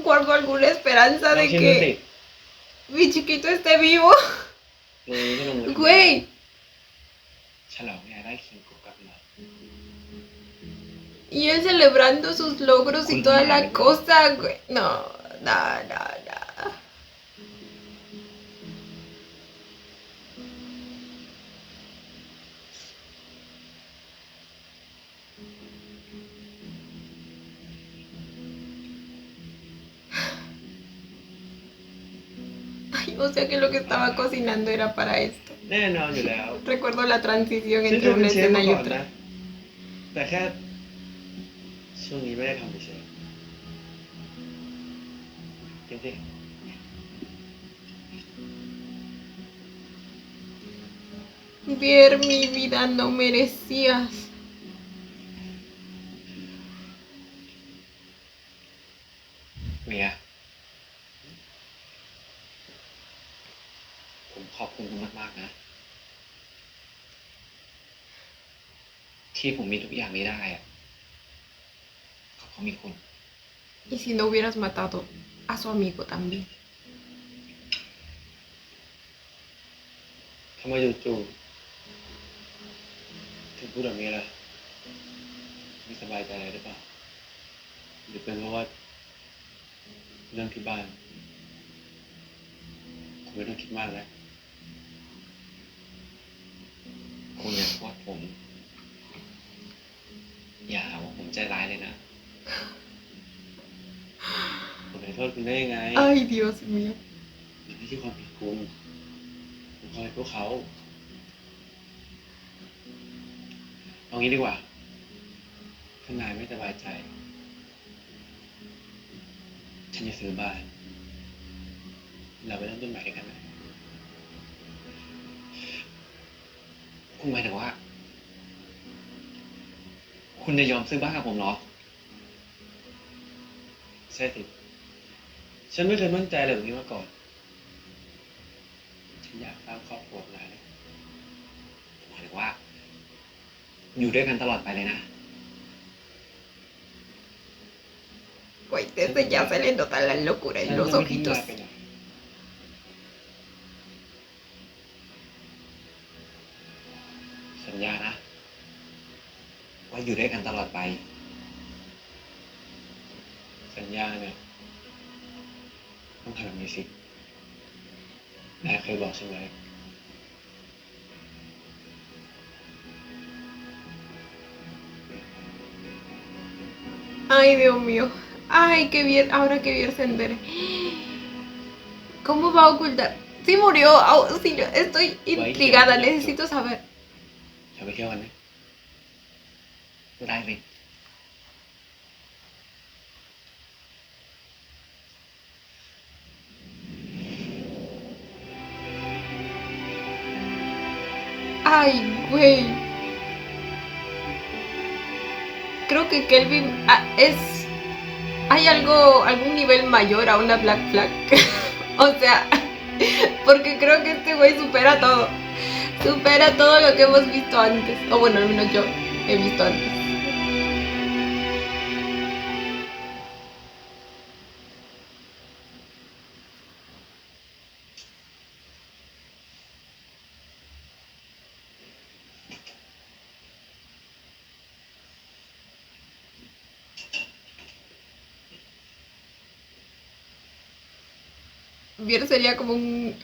guardo alguna esperanza ลอง de ชิมดูสิ que mi chiquito esté vivo. มือไม่ลงมือทำ Güey, ฉลองไงได้คิงกุกกลับมา y él celebrando sus logros y toda la cosa, güey. No, no, no, no. Ay, o sea que lo que estaba cocinando era para esto. แน่นอนอยู่แล้ว Recuerdo la transición ฉันเค entre ยเป็ una นเชฟ escena มา y ก่อน otra. นะ แต่แค่ช่วงนี้ไม่ได้ทำเฉยๆกินสิ Ver mi vida no merecías. เมียผมขอบคุณคุณมากๆนะ ที่ผมมีทุกอย่างนี้ได้อะก็เพราะมีคุณ Y si no hubieras matado a su amigo también. ทำไมจู่ๆถึงพูดแบบนี้ล่ะไม่สบายใจอะไรหรือเปล่าหรือเป็นเพราะว่าเรื่องที่บ้านคุณไม่ต้องคิดมากนะ คุณอย่าโทษผม อย่าหาว่าผมใจร้ายเลยนะ ผมจะโทษคุณได้ยังไง Ay, Dios mío. มันไม่ใช่ความผิดคุณผมขอให้พวกเขาเอางี้ดีกว่าถ้านายไม่สบายใจ ฉันจะซื้อบ้าน เราไปเริ่มต้นใหม่ด้วยกันนะ คุณหมายถึงว่า คุณจะยอมซื้อบ้านกับผมเหรอ ใช่สิฉันไม่เคยมั่นใจอะไรแบบนี้มาก่อน ฉันอยากสร้างครอบครัวกับนายนะ หมายถึงว่า อยู่ด้วยกันตลอดไปเลยนะ Güey, desde ya se le nota la locura en los ฉันจะไม่ทิ้ง ojitos. นายไปไหน สัญญานะ ว่าอยู่ด้วยกันตลอดไป สัญญาเนี่ยต้องทำแบบนี้สินายเคยบอกฉันไว้ Ay, Dios mío. Ay, qué bien. Ahora que vi se entere. ¿Cómo va a ocultar? Sí murió. Auxilio. Estoy intrigada. Necesito saber. จะไปเที่ยวกันไหม ได้เลย Ay, güey. Creo que Kelvin es... Hay algún nivel mayor a una Black Flag. O sea, porque creo que este güey supera todo. Supera todo lo que hemos visto antes. O bueno, al menos yo he visto antes. Vier sería como un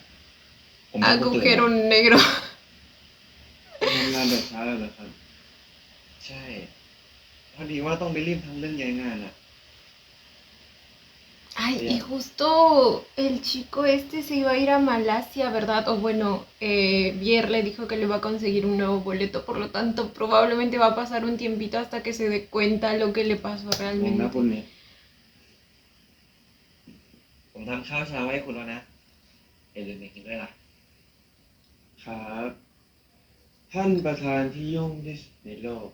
ผมเป็นคนตื่น agujero negro. ทำงานแบบช้าแล้วเหรอครับ ใช่ พอดีว่าต้องไปรีบทำเรื่องย้ายงานอ่ะ Ay, y justo el chico este se iba a ir a Malasia, ¿verdad? O bueno, Vier le dijo que le iba a conseguir un nuevo boleto, por lo tanto probablemente va a pasar un tiempito hasta que se dé cuenta lo que le pasó งงนะ realmente. คุณเนี่ย ผมทำข้าวเช้าไว้ให้คุณแล้วนะอย่าลืมไปกินด้วยล่ะ ครับ ท่านประธานที่ยุ่งที่สุดในโลก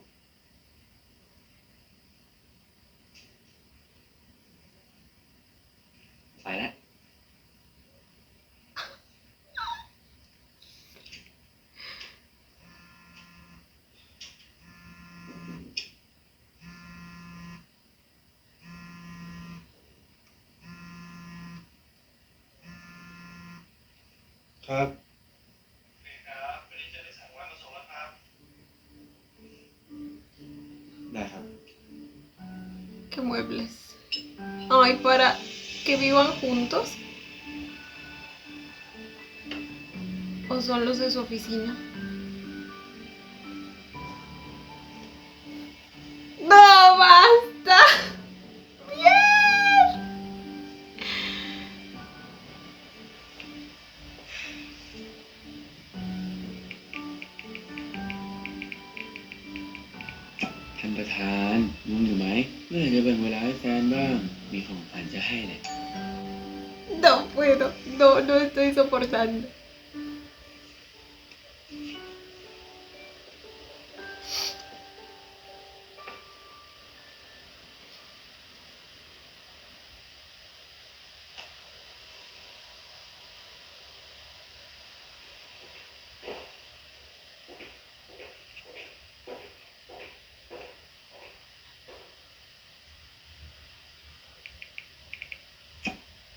ใส่แล้ว ผ ครับครับวันนี้จะได้สั่งว่ามาส่งแล้วครับ ได้ครับ ¿Qué muebles? Ay, para que vivan juntos. ¿O son los de su oficina? ¡No, basta! ¡Bien!ท่านประธานยุ่งอยู่ไหมเมื่อไหร่จะแบ่งเวลาให้แฟนบ้าง มีของขวัญจะให้แหละ No puedo, no estoy soportando.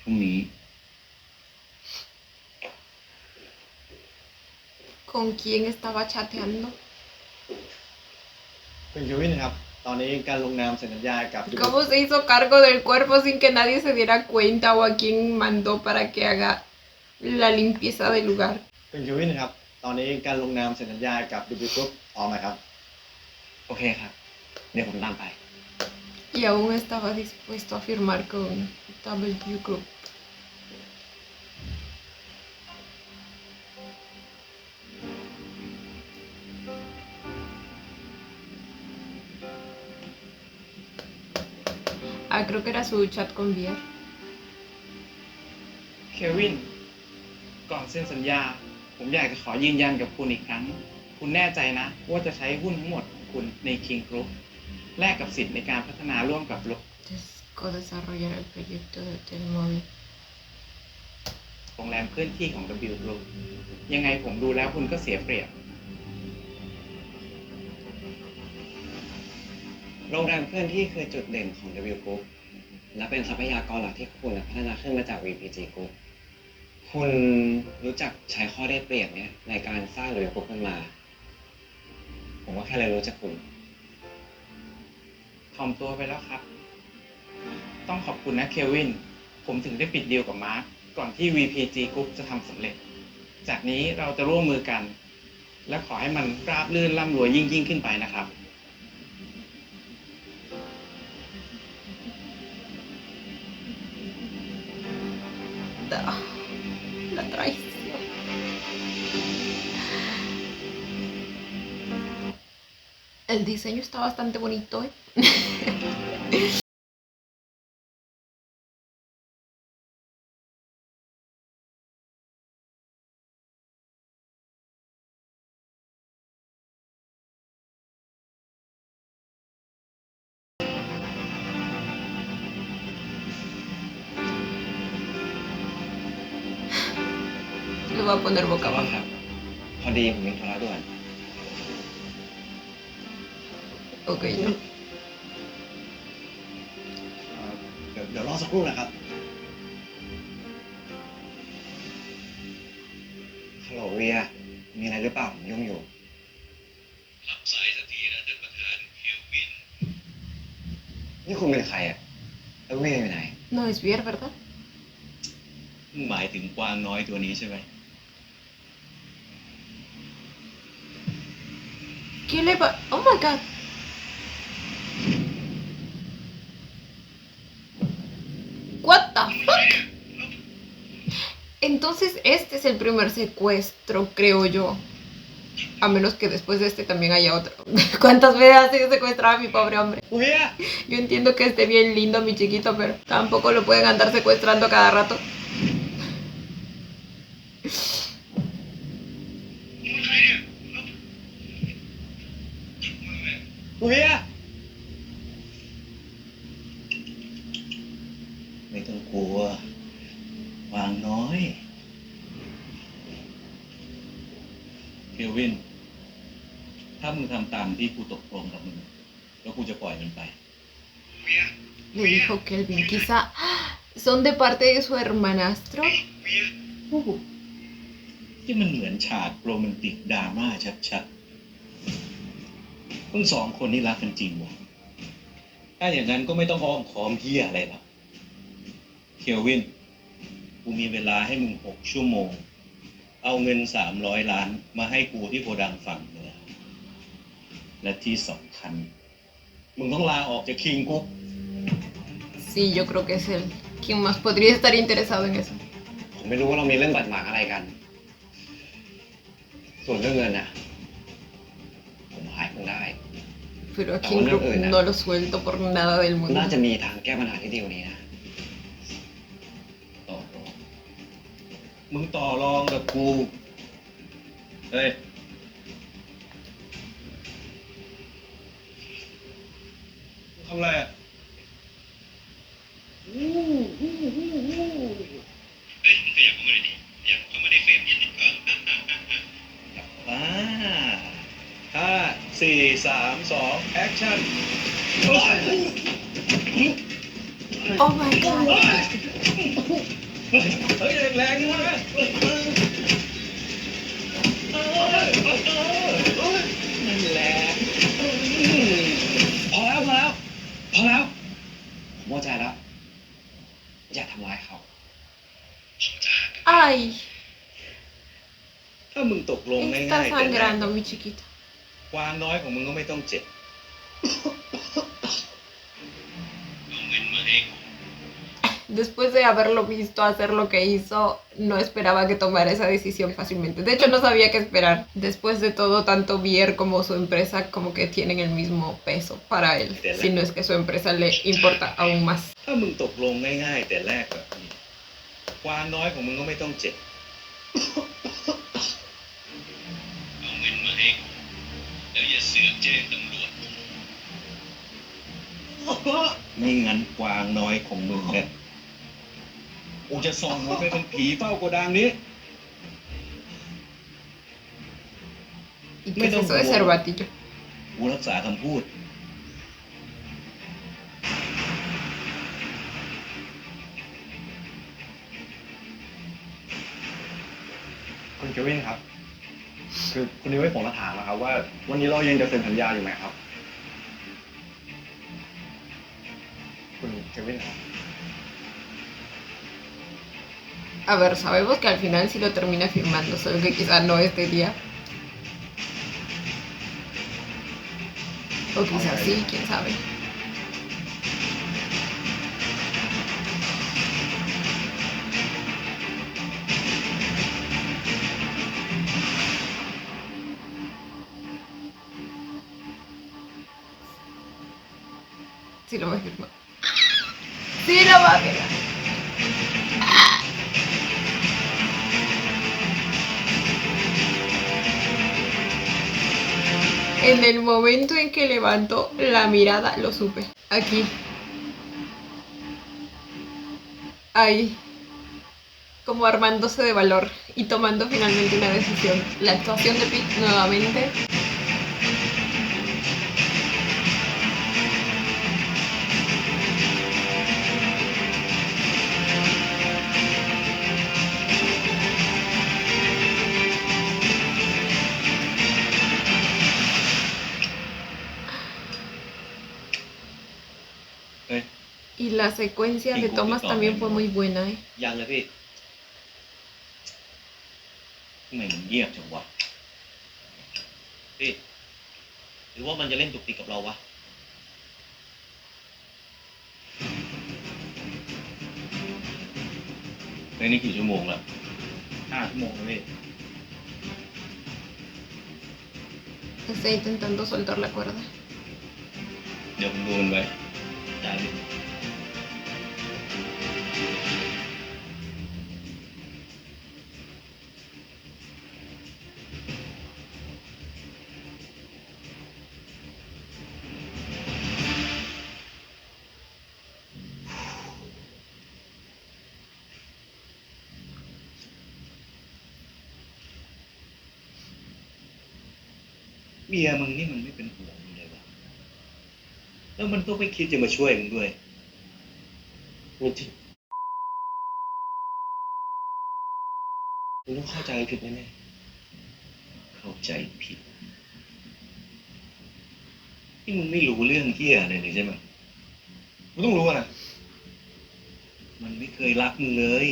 พรุ่งนี้ ¿Con quién estaba chateando? คุณเควินครับ ตอนนี้การลงนามเซ็นสัญญากับ ¿Cómo se hizo cargo del cuerpo sin que nadie se diera cuenta o a quién mandó para que haga la limpieza del lugar? คุณเควินครับ ตอนนี้การลงนามเซ็นสัญญากับ W Group พร้อมไหมครับ โอเคครับ เดี๋ยวผมตามไป Y aún estaba dispuesto a firmar con W Group. Ah, creo que era su chat con Bier. เควิน ก่อนเซ็นสัญญา ผมอยากจะขอยืนยันกับคุณอีกครั้ง คุณแน่ใจนะว่าจะใช้หุ้นทั้งหมดของคุณใน King Group แลกกับสิทธิ์ในการพัฒนาร่วมกับ Co-desarrollar el proyecto de Hotel Móvil. โรงแรมเคลื่อนที่ของ W Group ยังไงผมดูแล้วคุณก็เสียเปรียบ โรงแรมเคลื่อนที่คือจุดเด่นของ W Group และเป็นทรัพยากรหลักที่คุณพัฒนาขึ้นมาจาก VPG Group คุณรู้จักใช้ข้อได้เปรียบเนี้ยในการสร้าง W Group ขึ้นมา ผมก็แค่เลยรู้จักคุณ ถ่อมตัวไปแล้วครับ ต้องขอบคุณนะเควิน ผมถึงได้ปิดดีลกับมาร์คก่อนที่ VPG Group จะทำสำเร็จ จากนี้เราจะร่วมมือกัน และขอให้มันราบรื่นร่ำรวยยิ่งขึ้นไปนะครับ La traición. El diseño está bastante bonito, ¿eh? Lo voy a poner boca แต่ว่า abajo. ครับ พอดีผมมีธุระด่วน Ok, no. เดี๋ยวรอสักครู่นะครับ ฮัลโหลเวีย มีอะไรหรือเปล่าผมยุ่งอยู่ รับสายสักทีนะท่านประธานเควิน นี่คุณเป็นใครอ่ะ แล้วเวียอยู่ไหน No es Bier, ¿verdad? หมายถึงกวางน้อยตัวนี้ใช่ไหม ¿Qué le va? Oh my god. What the fuck? Entonces este es el primer secuestro, creo yo. A menos que después de este también haya otro. ¿Cuántas veces ha sido secuestrado a mi pobre hombre? เวีย Yo entiendo que esté bien lindo mi chiquito, pero tampoco lo pueden andar secuestrando cada rato. เวีย ไม่ต้องกลัว วางน้อย เควิน ถ้ามึงทำตามที่กูตกลงกับมึง แล้วกูจะปล่อยมันไป Le dijo Kelvin, quizá son de parte de su hermanastro. ที่มันเหมือนฉากโรแมนติกดราม่าชัดๆทั้งสองคนนี่รักกันจริงวะถ้าอย่างนั้นก็ไม่ต้องอ้อมค้อมเหี้ยอะไรหรอกเคลวิน กูมีเวลาให้มึง6 ชั่วโมง เอาเงิน300 ล้านมาให้กูที่โกดังฝั่งเหนือและที่สำคัญ มึงต้องลาออกจากคิงกุ๊ก Sí, yo creo que es él. ¿Quién más podría estar interesado en eso? ผมไม่รู้ว่าเรามีเรื่องบาดหมางอะไรกัน ส่วนเรื่องเงินน่ะ ผมหายคุณได้ Pero a King Group no lo suelto por nada del mundo. น่าจะมีทางแก้ปัญหาที่ดีกว่านี้นะ ต่อรองมึงต่อรองกับกู เฮ้ย ทำอะไรอ่ะเฮ้ยขยับเข้ามาเลยดิขยับเข้ามาในเฟรมนิดนึง5 4 3 2 แอคชั่น Oh my god. เฮ้ยแรงๆนะนั่นแหละพอแล้ว ผมเข้าใจแล้ว อย่าทำร้ายเขา Ay, ถ้ามึงตกลงง่ายๆ está แต่แรก sangrando mi chiquita. กวางน้อยของมึงก็ไม่ต้องเจ็บเอาเงินมาให้กู Después de haberlo visto hacer lo que hizo, no esperaba que tomara esa decisión fácilmente. De hecho, no sabía qué esperar. Después de todo, tanto Bier como su empresa como que tienen el mismo peso para él. Si no es que su empresa le importa aún más. ถ้ามึงตกลงง่ายๆแต่แรกแบบนี้กวางน้อยของมึงก็ไม่ต้องเจ็บเอาเงินมาให้กูแล้วอย่าเสือกแจ้งตำรวจไม่งั้นกวางน้อยของมึงเนี่ยกูจะส่งมึงไปเป็นผีเฝ้าโกดังนี้ ¿Y qué es eso de cervatillo? กูรักษาคำพูด คุณเควินครับ คือคุณนิวให้ผมมาถามนะครับว่าวันนี้เรายังจะเซ็นสัญญาอยู่ไหมครับ คุณเควินครับ A ver, sabemos que al final sí lo termina firmando, solo que quizás no este día. O quizás sí, quién sabe. Sí lo va a firmar. Sí lo va a firmar. En el momento en que levantó la mirada, lo supe. Aquí. Ahí. Como armándose de valor y tomando finalmente una decisión. La actuación de Pete nuevamente. Y la secuencia de tomas también fue muy buena, ¿eh? ยังเลยพี่ทำไมมันเงียบจังวะพี่หรือว่ามันจะเล่นตุกติกกับเราวะในนี้กี่ชั่วโมงแล้ว5 ชั่วโมงแล้วพี่ Está intentando soltar la cuerda. เดี๋ยวผมดูมันไว้จ่ายดิ เมียมึงนี่มันไม่เป็นห่วงมึงเลยวะแล้วมันก็ไม่คิดจะมาช่วยมึงด้วยไม่จริง คุณต้องเข้าใจผิดแน่ เข้าใจผิดที่มึงไม่รู้เรื่องเหี้ยอะไรเลยใช่ไหม ๆคุณต้องรู้อะไร มันไม่เคยรักมึงเลย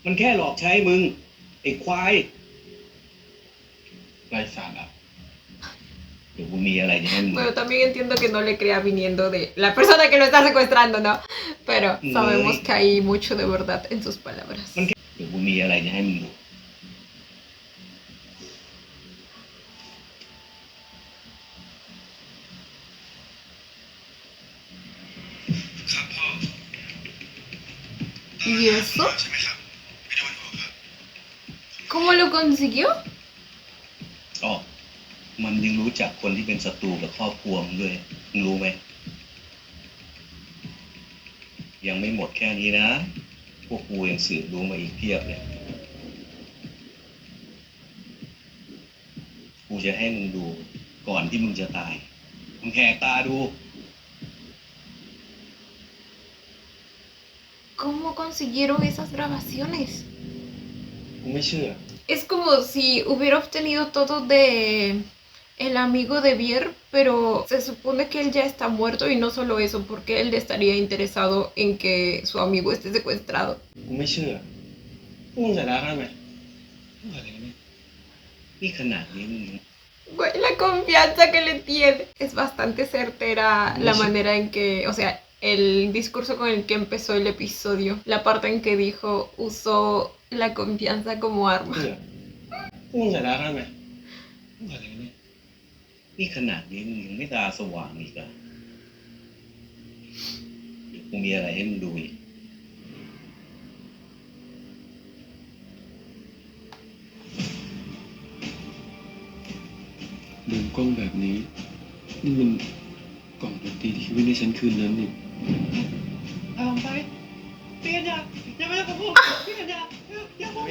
มันแค่หลอกใช้มึง ไอ้ควาย ไร้สาระ เดี๋ยวกูมีอะไรจะให้มึง Bueno, también entiendo que no le crea viniendo de la persona que lo está secuestrando, ¿no? Pero sabemos que hay mucho de verdad en sus palabras. เดี๋ยวกูมีอะไรจะให้มึงดู ครับพ่อ ¿Y eso? ¿Cómo lo consiguió? อ๋อ มันยังรู้จักคนที่เป็นศัตรูกับครอบครัวมึงด้วย มึงรู้ไหม ยังไม่หมดแค่นี้นะ พวกกูยังสืบรู้มาอีกเพียบเลย กูจะให้มึงดูก่อนที่มึงจะตาย มึงแหกตาดู ¿Cómo consiguieron esas grabaciones? กูไม่เชื่อ Es como si hubiera obtenido todo de el amigo de Bier, pero se supone que él ya está muerto y no solo eso, porque él estaría interesado en que su amigo esté secuestrado. กูไม่เชื่อพวกมึงใส่ร้ายเขาทำไม อะไรเนี่ยนี่ขนาดนี้มึง Güey, la confianza que le tiene. Es bastante certera la manera en que, o sea, el discurso con el que empezó el episodio, la parte en que dijo usó la confianza como arma. เชื่อพวกมึงใส่ร้ายเขาทำไม อะไรเนี่ยนี่ขนาดนี้มึงยังไม่ตาสว่างอีกเหรอเดี๋ยวกูมีอะไรให้มึงดูอีก มุมกล้องแบบนี้ นี่มันกล่องดนตรีที่วินในฉันคืนนั้นนี่เอาไปเปลี่ยนอย่ามากับผมเปลี่ยนอย่าผม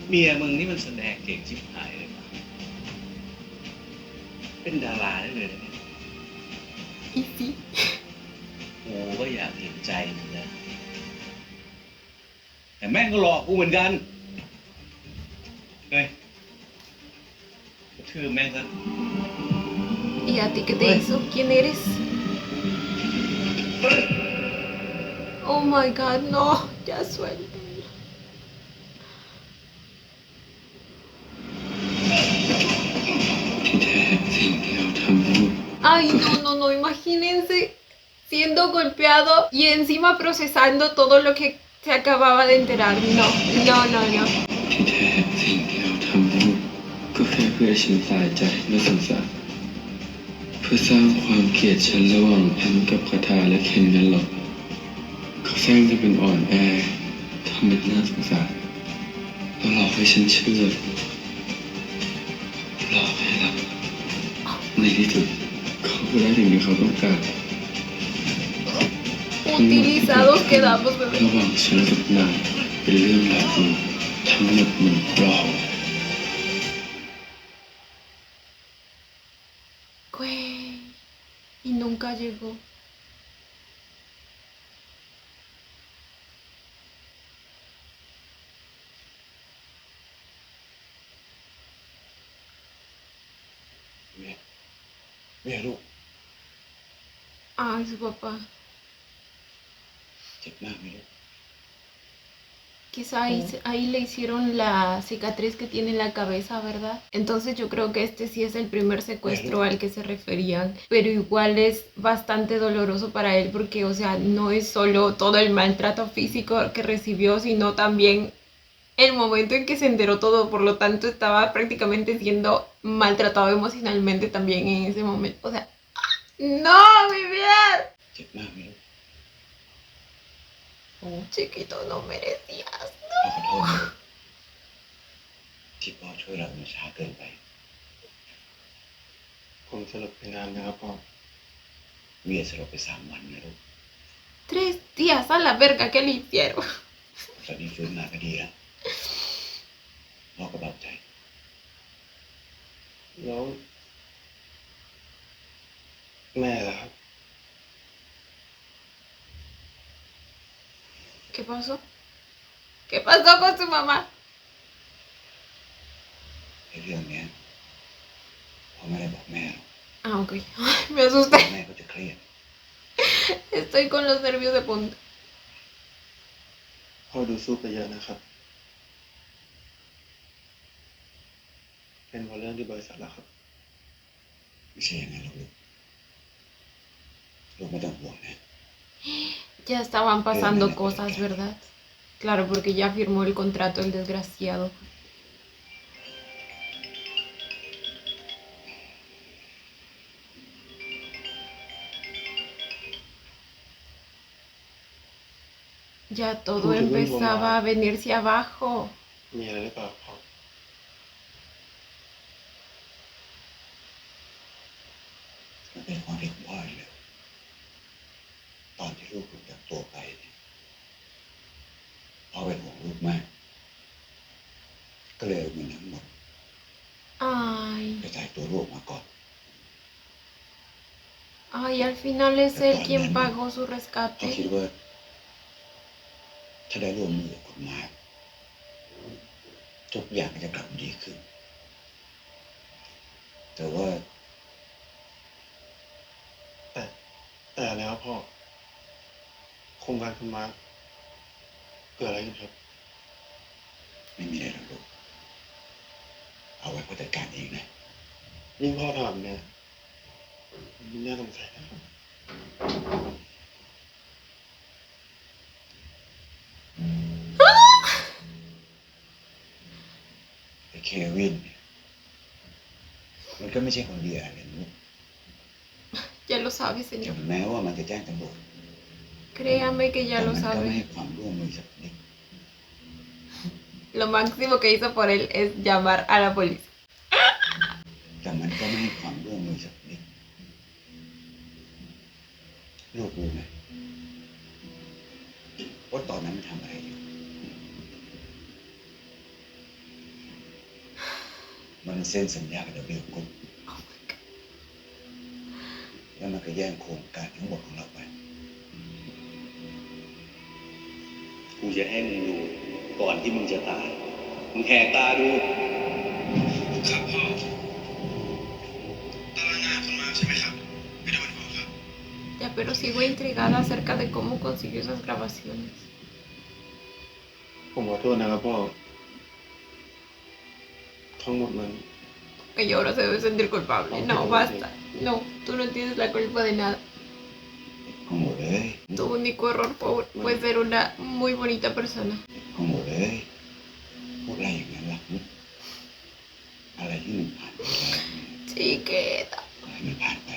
เมียมึงนี่มันแสดงเก่งชิบหายเลยนะเป็นดาราได้เลยนะเนี่ย Y sí. กูก็อยากเห็นใจมึงนะ แต่แม่งก็หลอกกูเหมือนกัน เฮ้ยชื่อแม่งก็ ¿Y a ti qué te hizo? ¿Quién eres? Oh my god, no, ya suelta. Ay, no, imagínense siendo golpeado y encima procesando todo lo que se acababa de enterar. No. ที่แท้สิ่งที่เราทำทั้งหมดก็แค่เพื่อฉันสายใจและสงสารเพื่อสร้างความเกลียดชังระหว่างฉันกับคาถาและเคนกันหรอกเขาสร้างจะเป็นอ่อนแอทำเป็นน่าสงสารแล้วหลอกให้ฉันเชื่อหลอกให้รับในที่สุดเขาก็ได้สิ่งที่เขาต้องการ Utilizados quedamos, bebé. ระหว่างฉันกับนายเป็นเรื่องราวจริงทั้งหมดมันปลอม Güey. Y nunca llegó. Mira,ลูก Ay, su papá. เจ็บมากไหมลูก Quizá ahí le hicieron la cicatriz que tiene en la cabeza, ¿verdad? Entonces yo creo que este sí es el primer secuestro al que se referían, pero igual es bastante doloroso para él porque, o sea, no es solo todo el maltrato físico que recibió, sino también el momento en que se enteró todo, por lo tanto estaba prácticamente siendo maltratado emocionalmente también en ese momento. O sea, ¡no, Vivier! เจ็บมากไหมลูก Oh, chiquito, no merecías. พ่อขอโทษนะลูกที่พ่อช่วยเรามาช้าเกินไป ผมสลบไปนานนะครับพ่อ เวียสลบไป3 วันนะลูก 3 días a la verga, ¿qué le hicieron? ตอนนี้ฟื้นมาก็ดีแล้วพ่อก็เบาใจ แล้ว แม่ล่ะครับ ¿Qué pasó? ¿Qué pasó con su mamá? ไอ้เรื่องเนี้ยพ่อไม่ได้บอกแม่หรอก Ah, ok. Ay, me asusté. แม่ก็จะเครียด Estoy con los nervios de punta. พ่อดูสู้ไปเยอะนะครับ เป็นเพราะเรื่องที่บริษัทแล้วครับ ไม่ใช่อย่างนั้นหรอกลูกไม่ต้องห่วงนะ Ya estaban pasando cosas, ¿verdad? Claro, porque ya firmó el contrato el desgraciado. Ya todo empezaba a venirse abajo. มีอะไรหรือเปล่าพ่อ มันเป็นความผิดของพ่ออีกแล้วตอนที่ลูกถูกจับตัวไปเนี่ยพ่อเป็นห่วงลูกมาก ก็เลยเอาเงินทั้งหมด Ay, ไปจ่ายตัวลูกมาก่อน ay, al final es él quien pagó su เขา rescate. คิดว่า ถ้าได้ร่วมมือกับกฎหมายทุกอย่างก็จะกลับดีขึ้น แต่ว่า แต่แล้วพ่อโครงการคุณมาร์คเกิดอะไรขึ้นครับ ไม่มีอะไรหรอกลูกเอาไว้พ่อจัดการเองนะ ยิ่งพ่อทำเนี่ยยิ่งน่าสงสัยนะครับ ไอ้เควินเนี่ยมันก็ไม่ใช่คนดีอะไรนะลูก Ya lo sabe, ถึ señor. งแม้ว่ามันจะแจ้งตำรวจ Créame que แต่ ya มั lo นก็ไม่ให้ sabe. ความร่วมมือสักนิด Lo máximo que hizo por él es llamar a la policía. แต่มันก็ไม่ให้ความร่วมมือสักนิดลูกรู้ไหมว่าตอนนั้นมันทำอะไรอยู่ มันเซ็นสัญญากับ W กรุ๊ปแล้วมันก็แย่งโครงการทั้งหมดของเราไป กูจะให้มึงดูก่อนที่มึงจะตาย มึงแหกตาดู ครับพ่อตารางงานคุณมาร์คใช่ไหมครับ ไม่ได้เป็นห่วงครับ Ya, pero sigo intrigada acerca de cómo consiguió esas grabaciones. ผมขอโทษนะครับพ่อ ทั้งหมดมัน Y ahora se debe sentir culpable. No, basta. No, tú no tienes la culpa de nada. ของหมดเลย Tu único error fue ser una muy bonita persona. ของหมดเลยพูดอะไรอย่างนั้นล่ะอะไรที่มันผ่านไปแล้วเนี่ย Chiquita. ให้มันผ่านไป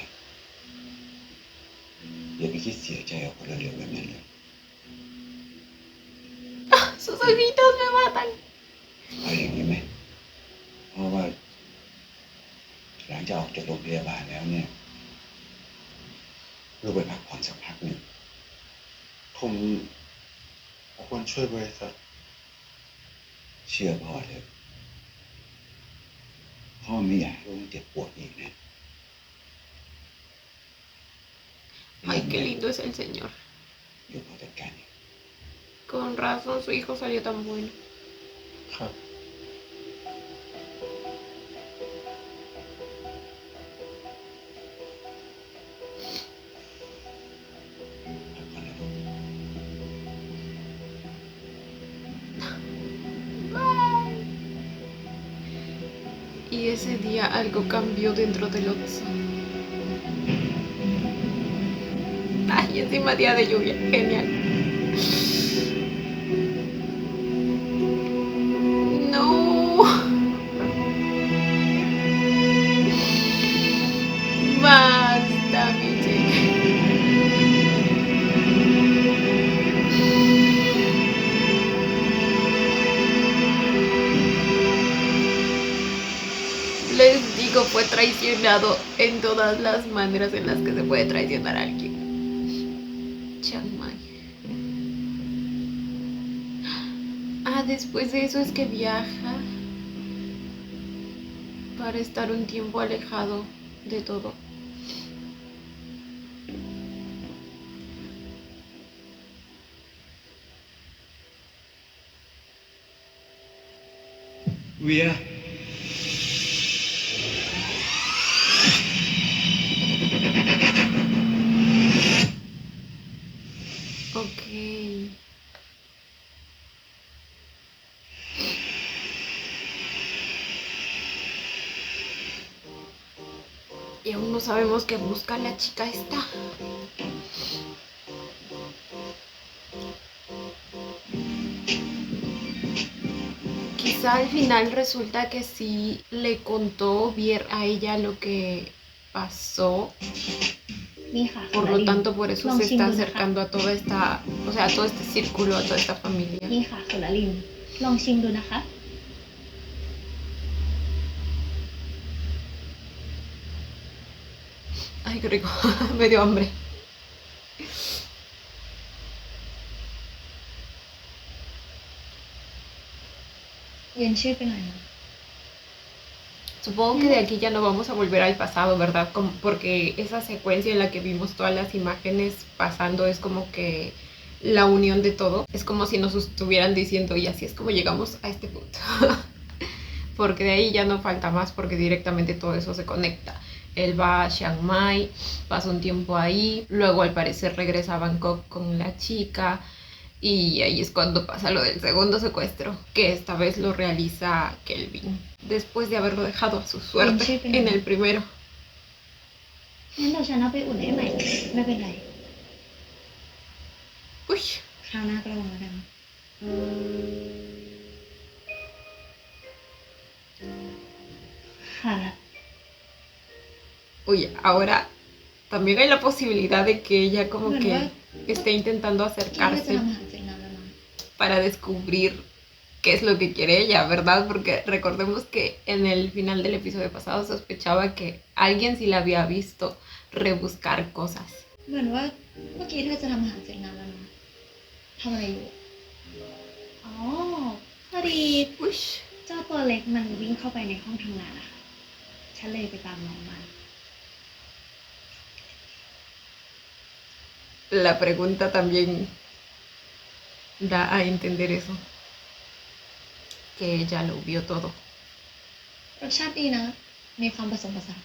อย่าไปคิดเสียใจกับคนเร็วๆแบบนั้นเลย Sus ojitos me matan. เอาอย่างนี้ไหมเพราะว่าหลังจากออกจากโรงพยาบาลแล้วเนี่ยลูกไปพักผ่อนสักพักหนึ่ง ผมควรช่วยบริษัท เชื่อพ่อเถอะพ่อไม่อยากให้ลูกเจ็บปวดอีกนะ Ay, qué lindo es el señor. เดี๋ยวพ่อจัดการเอง Con razón su hijo salió tan bueno. ครับ พักผ่อนนะลูก Y ese día algo cambió dentro del Otso. Ay, encima día de lluvia. Genial. No. Basta, mi chica. Les digo, fue traicionado en todas las maneras en las que se puede traicionar a alguien. Chiang Mai. Ah, después de eso es que viaja para estar un tiempo alejado de todo. เวีย Ok. Y aún no sabemos qué busca la chica esta. Quizá al final resulta que sí le contó bien a ella lo que pasó. นี่ค่ะ Por lo tanto, por eso ลอง se ชิม está ดูนะคะ acercando a toda esta, o sea, a todo este círculo, a toda esta familia. นี่ค่ะคุณละลิน ลองชิมดูนะคะ Ay, qué rico. Me dio hambre. เย็นชื่อไปหน่อยนะ Supongo que de aquí ya no vamos a volver al pasado, ¿verdad? Porque esa secuencia en la que vimos todas las imágenes pasando es como que la unión de todo. Es como si nos estuvieran diciendo, y así es como llegamos a este punto. Porque de ahí ya no falta más, porque directamente todo eso se conecta. Él va a Chiang Mai, pasa un tiempo ahí, luego al parecer regresa a Bangkok con la chica. Y ahí es cuando pasa lo del segundo secuestro, que esta vez lo realiza Kelvin, después de haberlo dejado a su suerte en el primero. งั้นเดี๋ยวฉันเอาไปอุ่นให้ใหม่ ไม่เป็นไร Uy, คราวหน้าก็ระวังแล้วกัน ค่ะ uy, ahora también hay la posibilidad de que ella como que esté intentando คิดว่าจะ acercarse ทำอาหารเสร็จนานแล้วนะ para descubrir qué es lo que quiere ella, ¿verdad? Porque recordemos que en el final del episodio pasado sospechaba que alguien sí la había visto rebuscar cosas. เหมือนว่าเมื่อกี้เธอจะทำอาหารเสร็จนานแล้วนะทำอะไรอยู่ อ๋อ พอดี Uy, เจ้าตัวเล็กมันวิ่งเข้าไปในห้องทำงานนะคะ ฉันเลยไปตามน้องมา la pregunta también da a entender eso, que ella lo vio todo. รสชาติดีนะ มีความผสมผสาน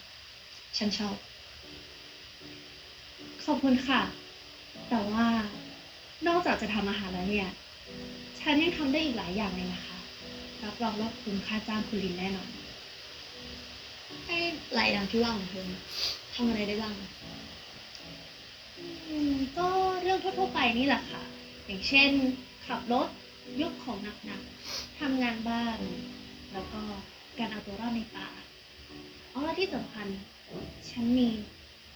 ฉันชอบ ขอบคุณค่ะ แต่ว่านอกจากจะทำอาหารแล้วเนี่ย ฉันยังทำได้อีกหลายอย่างเลยนะคะ รับรองว่าคุ้มค่าจ้างคุณลินแน่นอนไอ้หลายอย่างที่ว่าของเธอทำอะไรได้บ้างก็เรื่องทั่วๆไปนี่แหละค่ะ อย่างเช่น ขับรถ ยกของหนักๆทำงานบ้าน แล้วก็การเอาตัวรอดในป่า อ๋อและที่สำคัญ ฉันมี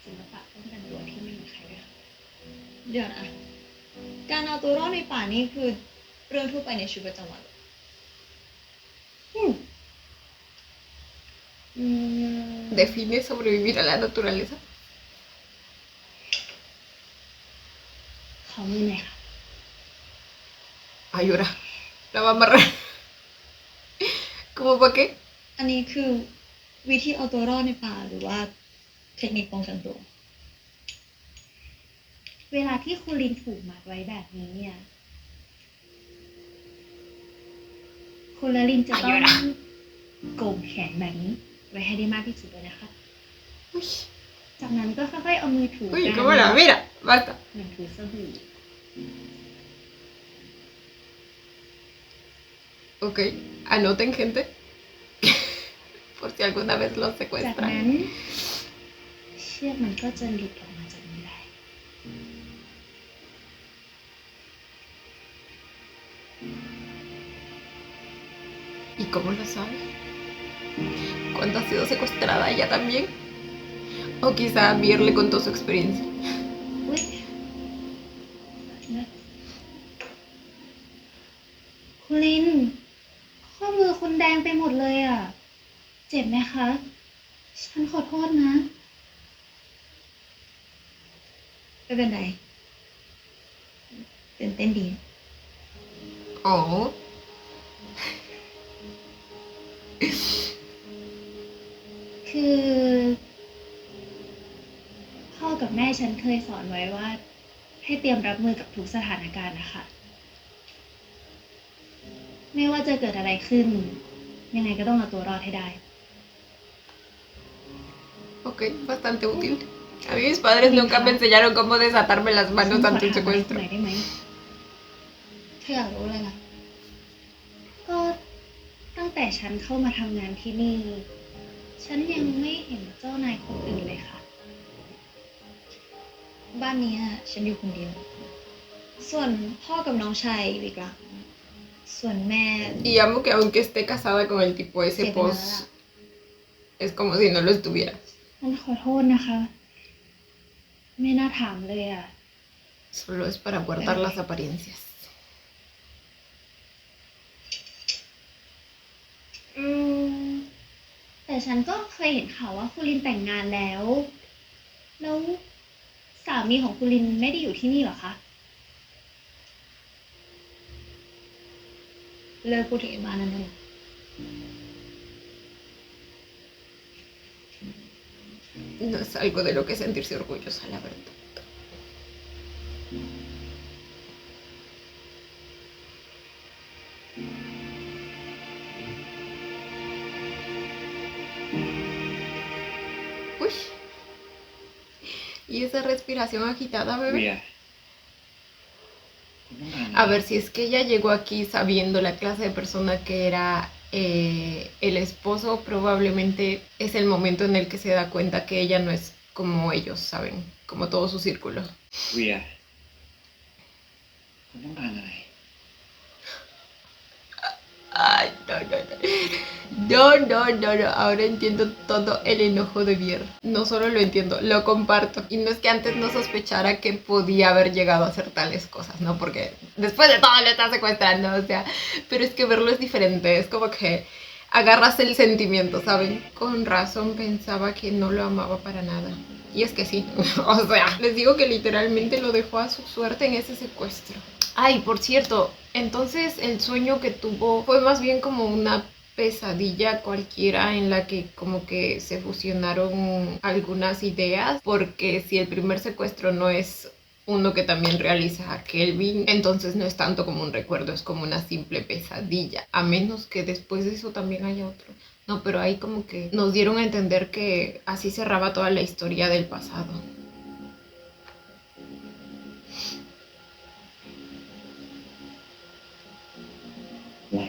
ศิลปะป้องกันตัวที่ไม่มีใครด้วยค่ะเดี๋ยวนะการเอาตัวรอดในป่านี่คือเรื่องทั่วไปในชีวิตประจำวันDefine sobrevivir a la naturaleza. ขอมือหน่อยค่ะ Ay, ahora la va a amarrar. ¿Cómo para qué? อันนี้คือวิธีเอาตัวรอดในป่าหรือว่าเทคนิคป้องกันตัว เวลาที่คุณลินถูกมัดไว้แบบนี้เนี่ย คุณละลินจะต้องโก่งแขนแบบนี้ไว้ให้ได้มากที่สุดเลยนะคะ Uy, จากนั้นก็ค่อยๆเอามือถู uy, กัน cómo la mira. Basta. เหมือนถูสบู่ Ok, anoten gente. Por si alguna vez los จาก secuestran. นั้นเชือกมันก็จะหลุดออกมาจากมือได้ ¿Y cómo lo sabe? ¿Cuándo ha sido secuestrada ella también? O quizá Bier le contó su experiencia. อุ๊ยคุณลิน ข้อมือคุณแดงไปหมดเลยอ่ะ เจ็บไหมคะ ฉันขอโทษนะ ไม่เป็นไรตื่นเต้นดี Oh. คือพ่อกับแม่ฉันเคยสอนไว้ว่า ให้เตรียมรับมือกับทุกสถานการณ์นะคะ ไม่ว่าจะเกิดอะไรขึ้น ยังไงก็ต้องเอาตัวรอดให้ได้ Ok, bastante útil. A mí mis padres nunca me enseñaron cómo desatarme las manos ante un ขอถามอะไร secuestro. หน่อยได้ไหมเธออยากรู้อะไรล่ะ ก็ตั้งแต่ฉันเข้ามาทำงานที่นี่ ฉันยังไม่เห็นเจ้านายคนอื่นเลยค่ะ บ้านนี้ฉันอยู่คนเดียว ส่วนพ่อกับน้องชายอยู่อีกหลังส่วนแม่ Y amo que aunque esté casada con el tipo ese Sí, pos, es como si no lo estuviera. มันขอโทษนะคะ ไม่น่าถามเลยอ่ะ Solo es para guardar las apariencias. แต่ฉันก็เคยเห็นข่าวว่าคุณลินแต่งงานแล้ว แล้วสามีของคุณลินไม่ได้อยู่ที่นี่เหรอคะ เลิกพูดถึงไอ้บ้านนั้นเลย No es algo de lo que sentirse orgullosa, la verdad. Uy. Y esa respiración agitada, เวี bebé. ยคุณต้องการอะไร A ver, si es que ella llegó aquí sabiendo la clase de persona que era el esposo, probablemente es el momento en el que se da cuenta que ella no es como ellos, ¿saben? Como todo su círculo. เวียคุณต้องการอะไร Ay, no. Ahora entiendo todo el enojo de Vier. No solo lo entiendo, lo comparto. Y no es que antes no sospechara que podía haber llegado a hacer tales cosas, ¿no? Porque después de todo lo está secuestrando, o sea. Pero es que verlo es diferente, es como que agarras el sentimiento, ¿saben? Con razón pensaba que no lo amaba para nada. Y es que sí, o sea, les digo que literalmente lo dejó a su suerte en ese secuestro. Ay, por cierto, entonces el sueño que tuvo fue más bien como una pesadilla cualquiera en la que como que se fusionaron algunas ideas, porque si el primer secuestro no es uno que también realiza a Kelvin, entonces no es tanto como un recuerdo, es como una simple pesadilla, a menos que después de eso también haya otro. No, pero ahí como que nos dieron a entender que así cerraba toda la historia del pasado. ไม่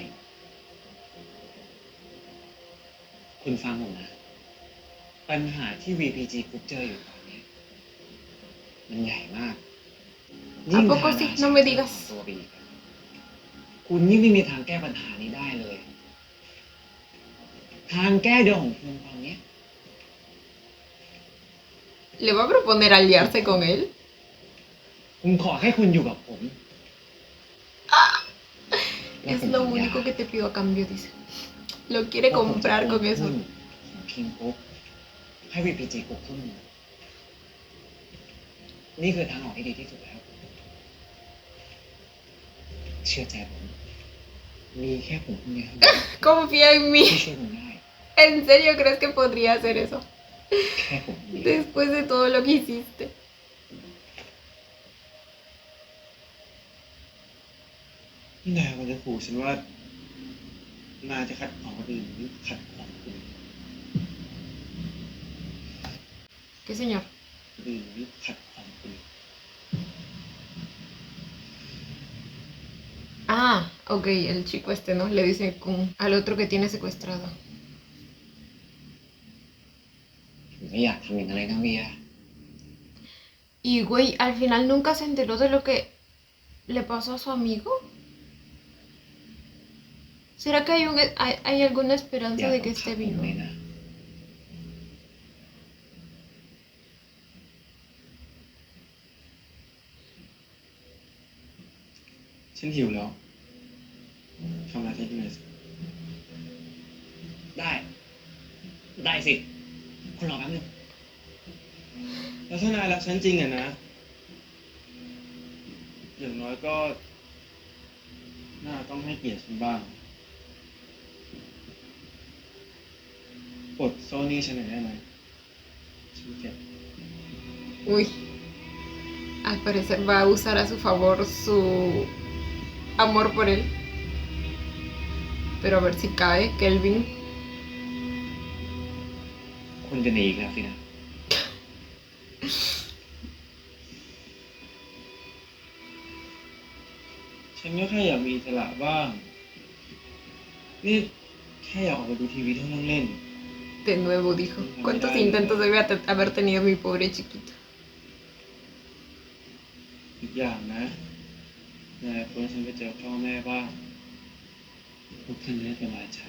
คุณฟังผมนะ ปัญหาที่ VPG Group เจออยู่ตอนนี้ มันใหญ่มาก ¿A poco sí? No me digas. ตัวบีกอะคุณยิ่งไม่มีทางแก้ปัญหานี้ได้เลย ทางแก้เดียวของคุณตอนนี้ ¿Le va a proponer aliarse con él? ผมขอให้คุณอยู่กับผม Es lo único que te pido a cambio, dice. Lo quiere comprar con eso. ของคิงปุ๊บให้ VPG Group ขึ้นมานี่คือทางออกที่ดีที่สุดแล้ว เชื่อใจผม มีแค่ผมคนเดียว Confía en ที่ mí. ช่วยคุณได้ ¿En serio crees que podría hacer eso? แค่ผมคนเดียว Después de todo lo que hiciste. นี่นายมันจะขู่ฉันว่านายจะขัดขวางคนอื่นหรือขัดขวางคนอื่น ¿Qué señor? หรือขัดขวางคนอื่น Ah, ok, el chico este, ¿no? Le dice Kun al otro que tiene secuestrado. ผมไม่อยากทำอย่างนั้นเลยนะเวีย Y güey, al final nunca se enteró de lo que le pasó a su amigo. ¿Será que hay alguna อย่า esperanza de บั que งคั esté บผมเลย vivo? นะ ฉันหิวแล้วทำอะไรที่นี่สิ ได้ ได้สิ คุณรอแป๊บนึง แล้วถ้านายรักฉันจริงอะนะ อย่างน้อยก็ น่าต้องให้เกียรติฉันบ้างปลดโซ่นี้ฉันหน่อยได้ไหมฉันเจ็บ Uy, al parecer va a usar a su favor su amor por él. Pero a ver si cae, Kelvin. คุณจะหนีอีกแล้วสินะ ฉันก็แค่อยากมีอิสระบ้าง นี่แค่อยากออกไปดูทีวีเท่านั้นเล่น De nuevo dijo. ¿Cuántos intentos debe haber tenido mi pobre chiquito? อีกอย่างนะนายควรฉันไปเจอพ่อแม่บ้างพวกท่านจะได้สบายใจ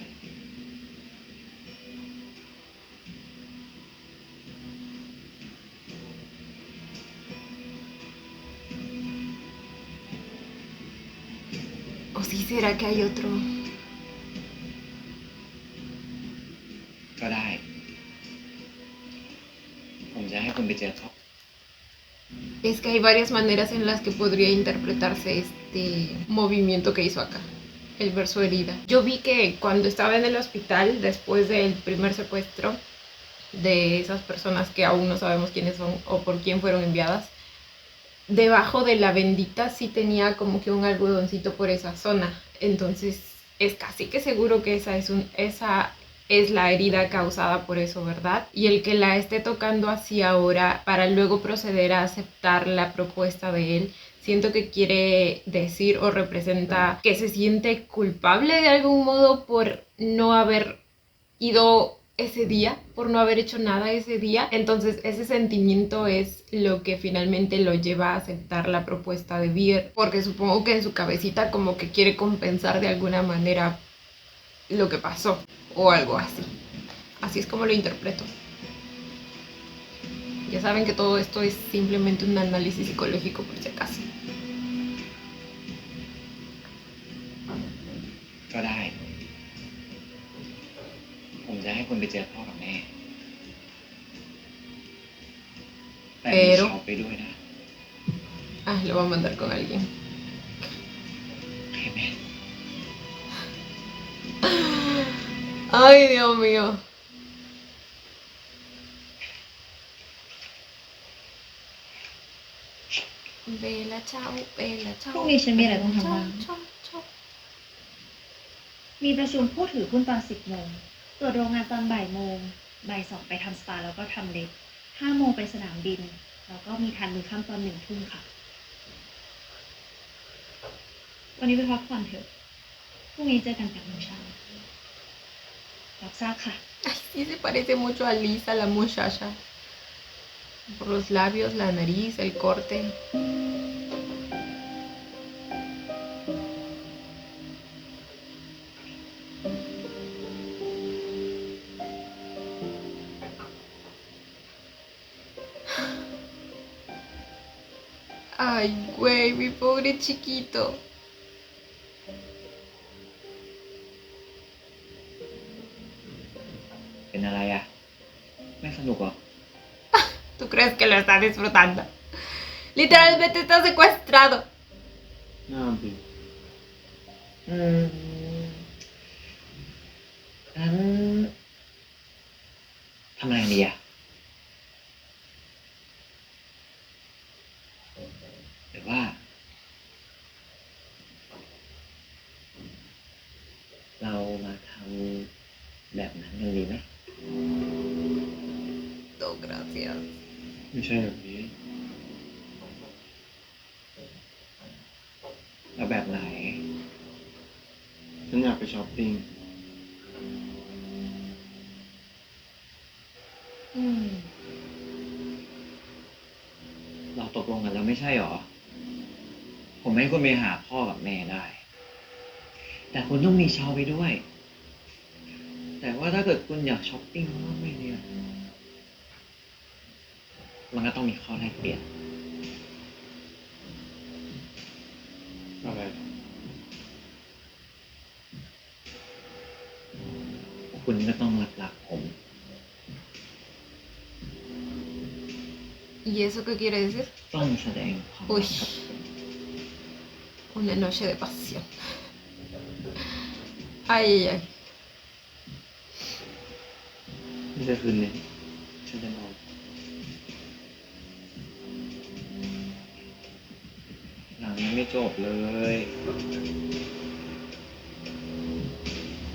¿O sí será que hay otro? ก็ได้ ผมจะให้คุณไปเจอเขา Es que hay varias maneras en las que podría interpretarse este movimiento que hizo acá, el verso herida. Yo vi que cuando estaba en el hospital, después del primer secuestro de esas personas que aún no sabemos quiénes son o por quién fueron enviadas, debajo de la bendita sí tenía como que un algodoncito por esa zona. Entonces es casi que seguro que esa es la herida causada por eso, ¿verdad? Y el que la esté tocando así ahora para luego proceder a aceptar la propuesta de él, siento que quiere decir o representa que se siente culpable de algún modo por no haber ido ese día, por no haber hecho nada ese día. Entonces ese sentimiento es lo que finalmente lo lleva a aceptar la propuesta de Vir, porque supongo que en su cabecita como que quiere compensar de alguna manera lo que pasó o algo así. Así es como lo interpreto. Ya saben que todo esto es simplemente un análisis psicológico por si acaso. ก็ได้ ผมจะให้คุณไปเจอพ่อกับแม่ แต่มี Pero เขาไปด้วยนะ lo voy a mandar con alguien. โอเคไหม Ay, Dios mío. Bella, chao, Bella, พ chao. รุ่งนี้ฉันมีอะไรต้องทำ Chao, บ้าง chao, chao. มีประชุมผู้ถือหุ้นตอน 10 โมง ตรวจโรงงานตอนบ่ายโมง บ่าย 2 ไปทำสปาแล้วก็ทำเล็บ 5 โมงไปสนามบิน แล้วก็มีทานมื้อค่ำตอน 1 ทุ่มค่ะ วันนี้ไปพักผ่อนเถอะ พรุ่งนี้เจอกัน8 โมงเช้ารับทราบค่ะ Ay, sí se parece mucho a Lisa, la muchacha. Por los labios, la nariz, el corte. Ay, güey, mi pobre chiquito. เป็นอะไรอ่ะ ไม่สนุกเหรอ ¿Tú crees que lo está disfrutando? Literalmente está secuestrado. หน้าบิน งั้นทำอะไรดีอ่ะ หรือว่า เรามาทำแบบนั้นกันดีไหม No, gracias. ไม่ใช่แบบนี้ เราแบบไหน ฉันอยากไปช้อปปิ้ง เราตกลงกันแล้วไม่ใช่หรอ ผมให้คุณไปหาพ่อกับแม่ได้ แต่คุณต้องมีเชาไปด้วย แต่ว่าถ้าเกิดคุณอยากช้อปปิ้งมากๆเนี่ยมันก็ต้องมีข้อแลกเปลี่ยน อะไร คุณก็ต้องรักผม ¿Y eso qué quiere decir? ต้องแสดงความรั Uy, กกับผม una noche de pasión. Ay, ay, ay. ไม่ใช่คืนนี้ฉันจะนอน หนังยังไม่จบเลย ฉ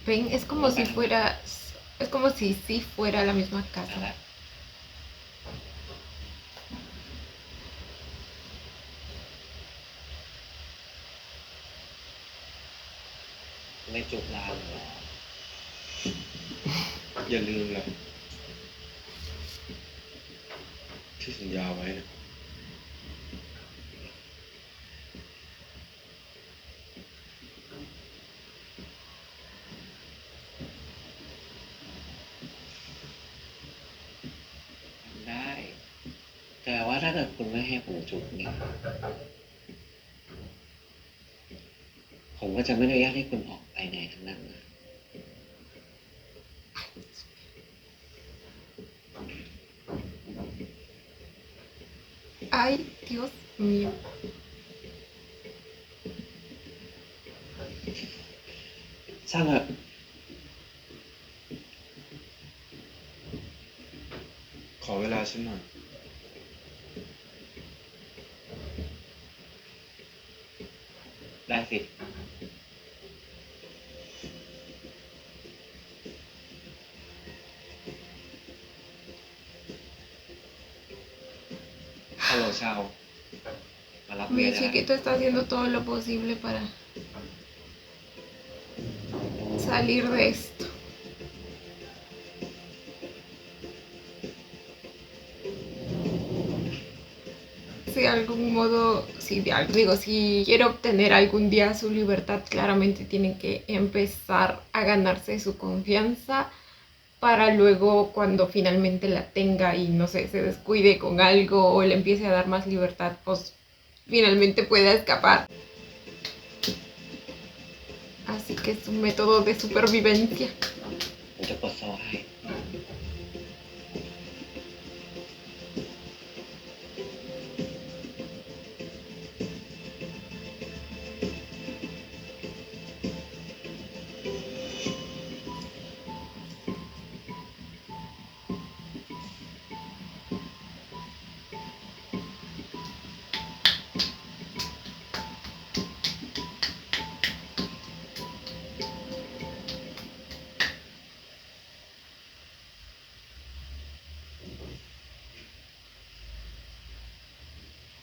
Ven, es como si fuera, es como si sí fuera la misma นั่น casa. แหละไม่จุกลานเหรอ อย่าลืมนะที่สัญญาไว้นะ ได้ แต่ว่าถ้าเกิดคุณไม่ให้ผมจุกเนี่ย ผมก็จะไม่อนุญาตให้คุณออกไปไหนทั้งนั้นนะ Ay, Dios mío. ช่างเถอะขอเวลาฉันหน่อย ได้สิ ฮัลโหลชาว มารับเมีย Mi ได้แล้ว chiquito está haciendo todo lo posible para salir de esto. Si de algún modo, si quiere obtener algún día su libertad, claramente tiene que empezar a ganarse su confianza para luego cuando finalmente la tenga y no sé, se descuide con algo o le empiece a dar más libertad, pues finalmente pueda escapar. Así que es un método de supervivencia. ผมจะปลดโซ่ให้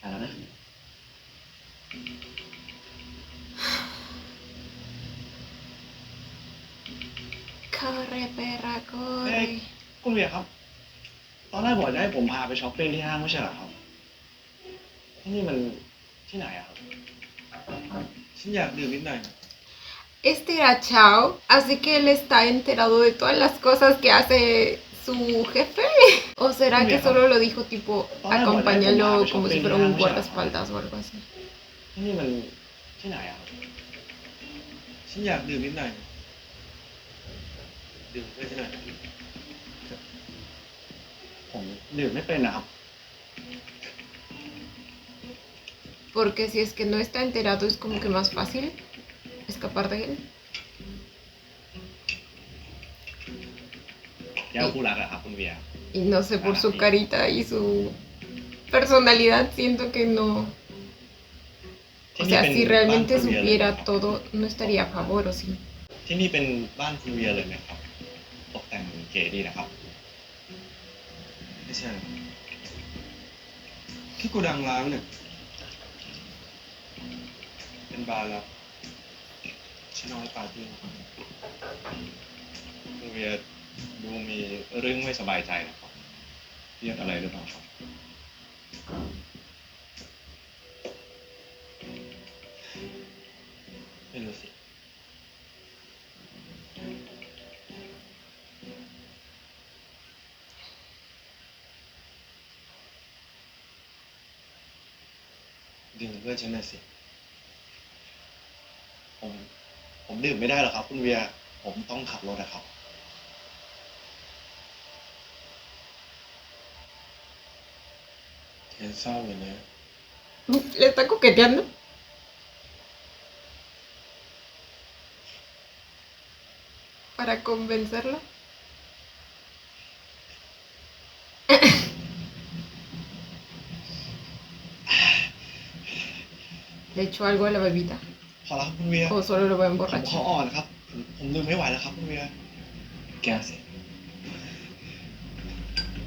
ไปแล้วนะ Corre, perra, เอ้ย corre. คุณเวียครับ ตอนแรกบอกจะให้ผมพาไปช้อปปิ้งที่ห้างไม่ใช่เหรอครับ ที่นี่มันที่ไหนอะครับ ฉันอยากดื่มนิดหน่อย Este era Chao, así que él está enterado de todas las cosas que hace su jefe. ¿O será que solo lo dijo tipo, acompáñalo como si fuera un guardaespaldas o algo así? ที่นี่มันที่ไหนอะครับ ฉันอยากดื่มนิดหน่อย ดื่มเพื่อฉันหน่อย ผมดื่มไม่เป็นนะครับ Porque si es que no está enterado es como que más fácil escapar de él. แก้วคู่รักอะครับคุณเวีย Y no sé, por su carita y su personalidad siento que no... O sea, si realmente supiera todo, no estaría a favor, ¿o sí? ที่นี่เป็นบ้านคุณเวียเลยไหมครับ ตกแต่งเก๋ดีนะครับ ไม่ใช่แค่โกดังล้างเนี่ย เป็นบาร์แล้วฉันเอาไว้ปาร์ตี้ คุณเวียดูมีเรื่องไม่สบายใจนะครับเครียดอะไรหรือเปล่าครับ ไม่รู้สิ ดื่มเพื่อนฉันหน่อยสิ ผมดื่มไม่ได้หรอกครับ คุณเวีย ผมต้องขับรถนะครับ แกเศร้าเลยนะ Le está coqueteando. Para convencerlo. ¿Le echó algo a la bebida? พอแล้วครับคุณเวีย ¿O solo lo va a ผมขอ emborrachar? อ่อนครับ ผม ผมลืมไม่ไหวแล้วครับคุณเวีย ¿Qué hace?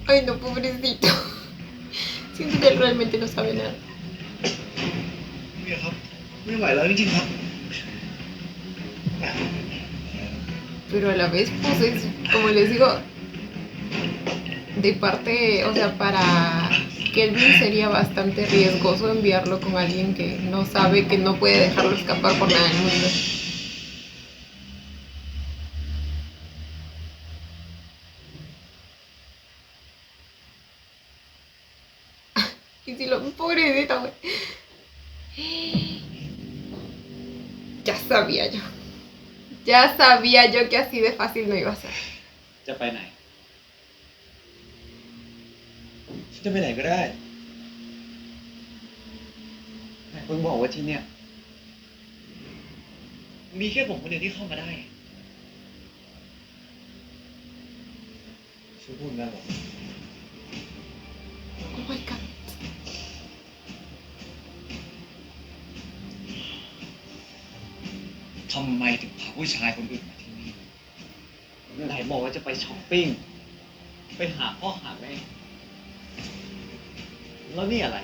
Ay, no, pobrecito. Siento que él realmente no sabe nada. คุณเวียครับ ไม่ไหวแล้วจริงๆครับ Pero a la vez, pues es, como les digo, de parte, o sea, para Kelvin sería bastante riesgoso enviarlo con alguien que no sabe, que no puede dejarlo escapar por nada del mundo. Y si lo... Pobrecita, güey. Ya sabía yo. Ya sabía yo que así de fácil no iba a ser. จะไปไหน ฉันจะไปไหนก็ได้ ไหนคุณบอกว่าที่เนี่ย มีแค่ผมคนเดียวที่เข้ามาได้ ฉันพูดงั้นเหรอ Oh my god. ทำไมถึงพาผู้ชายคนอื่นมาที่นี่ ไหนบอกว่าจะไปช้อปปิ้ง ไปหาพ่อหาแม่ แล้วนี่อะไร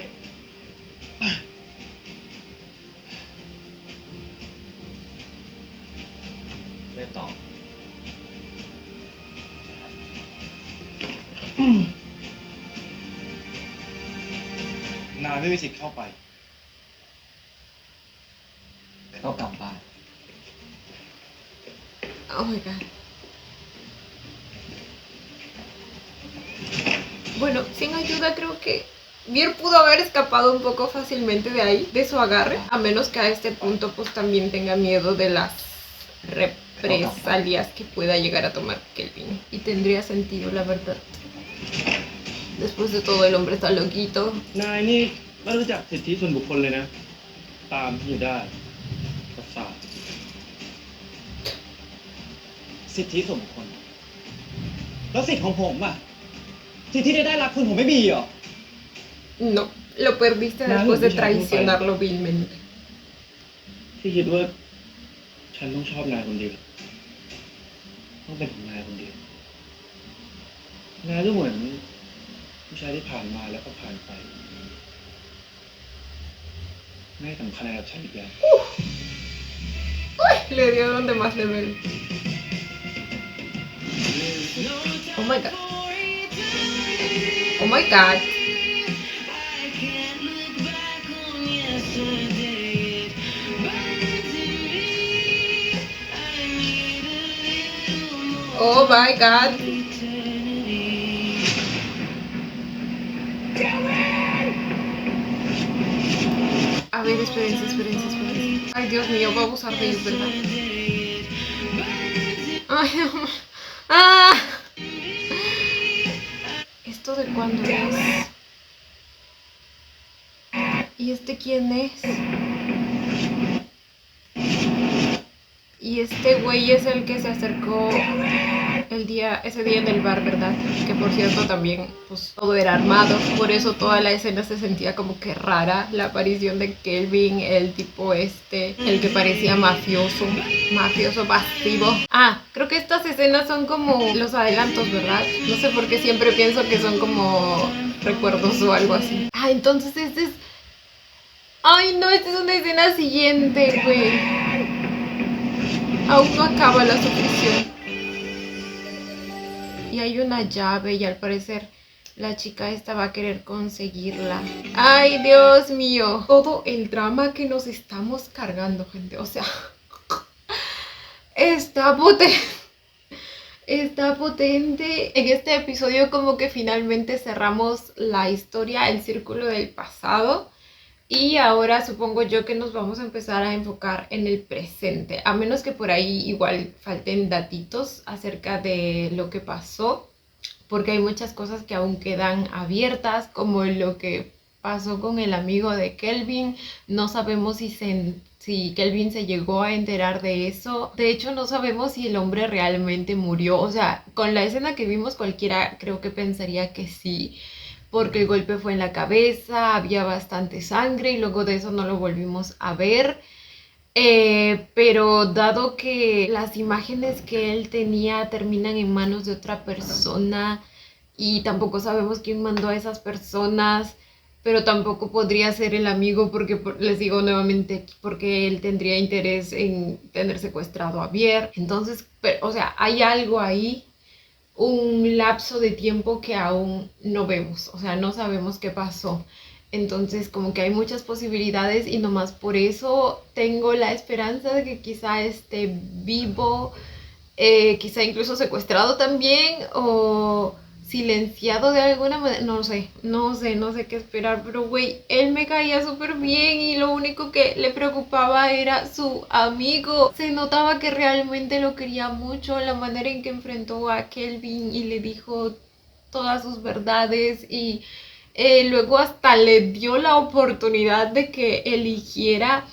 ไม่ตอบ นายไม่มีสิทธิ์เข้าไป ก็กลับบ้าน Oh my god. Bueno, sin ayuda creo que Vier pudo haber escapado un poco fácilmente de ahí, de su agarre, a menos que a este punto pues también tenga miedo de las represalias que pueda llegar a tomar Kelvin. Y tendría sentido, la verdad. Después de todo, el hombre está loquito. นายนี่ไม่รู้จักสิทธิส่วนบุคคลเลยนะ ตามที่อยู่ได้ประสาท สิทธิส่วนบุคคล แล้วสิทธิของผมอ่ะ สิทธิที่ได้รับคุณผมไม่มีเหรอ No, lo perdiste después de traicionarlo vilmente. ที่คิดว่า ฉันต้องชอบนายคนเดียว ต้องเป็นของนายคนเดียว นายก็เหมือนผู้ชายที่ผ่านมาแล้วก็ผ่านไป ไม่สำคัญอะไรกับฉันอีกแล้ว Uy, le dieron de más level. Oh my god. Oh my god. Oh my god. A ver, espérense. Ay, Dios mío, va a abusar de ellos, ¿verdad? Ay, no. ¡Ah! ¿Esto de cuándo es? ¿Y este quién es? Y este güey es el que se acercó ese día en el bar, ¿verdad? Que por cierto también, pues todo era armado, por eso toda la escena se sentía como que rara, la aparición de Kelvin, el tipo el que parecía mafioso pasivo. Ah, creo que estas escenas son como los adelantos, ¿verdad? No sé por qué siempre pienso que son como recuerdos o algo así. Ah, entonces este es... Ay, no, esta es una escena siguiente, güey. Aún no acaba la sufrición. Y hay una llave y al parecer la chica esta va a querer conseguirla. ¡Ay, Dios mío! Todo el drama que nos estamos cargando, gente. O sea, está potente. En este episodio como que finalmente cerramos la historia, el círculo del pasado. Y ahora supongo yo que nos vamos a empezar a enfocar en el presente, a menos que por ahí igual falten datitos acerca de lo que pasó, porque hay muchas cosas que aún quedan abiertas, como lo que pasó con el amigo de Kelvin. No sabemos si Kelvin se llegó a enterar de eso. De hecho, no sabemos si el hombre realmente murió. O sea, con la escena que vimos cualquiera creo que pensaría que sí, porque el golpe fue en la cabeza, había bastante sangre y luego de eso no lo volvimos a ver. Pero dado que las imágenes que él tenía terminan en manos de otra persona y tampoco sabemos quién mandó a esas personas, pero tampoco podría ser el amigo porque les digo nuevamente, porque él tendría interés en tener secuestrado a Vier. Entonces, o sea, hay algo ahí, un lapso de tiempo que aún no vemos, o sea, no sabemos qué pasó. Entonces, como que hay muchas posibilidades y nomás por eso tengo la esperanza de que quizá esté vivo, quizá incluso secuestrado también o silenciado de alguna manera, no sé qué esperar, pero güey, él me caía súper bien y lo único que le preocupaba era su amigo. Se notaba que realmente lo quería mucho, la manera en que enfrentó a Kelvin y le dijo todas sus verdades y luego hasta le dio la oportunidad de que eligiera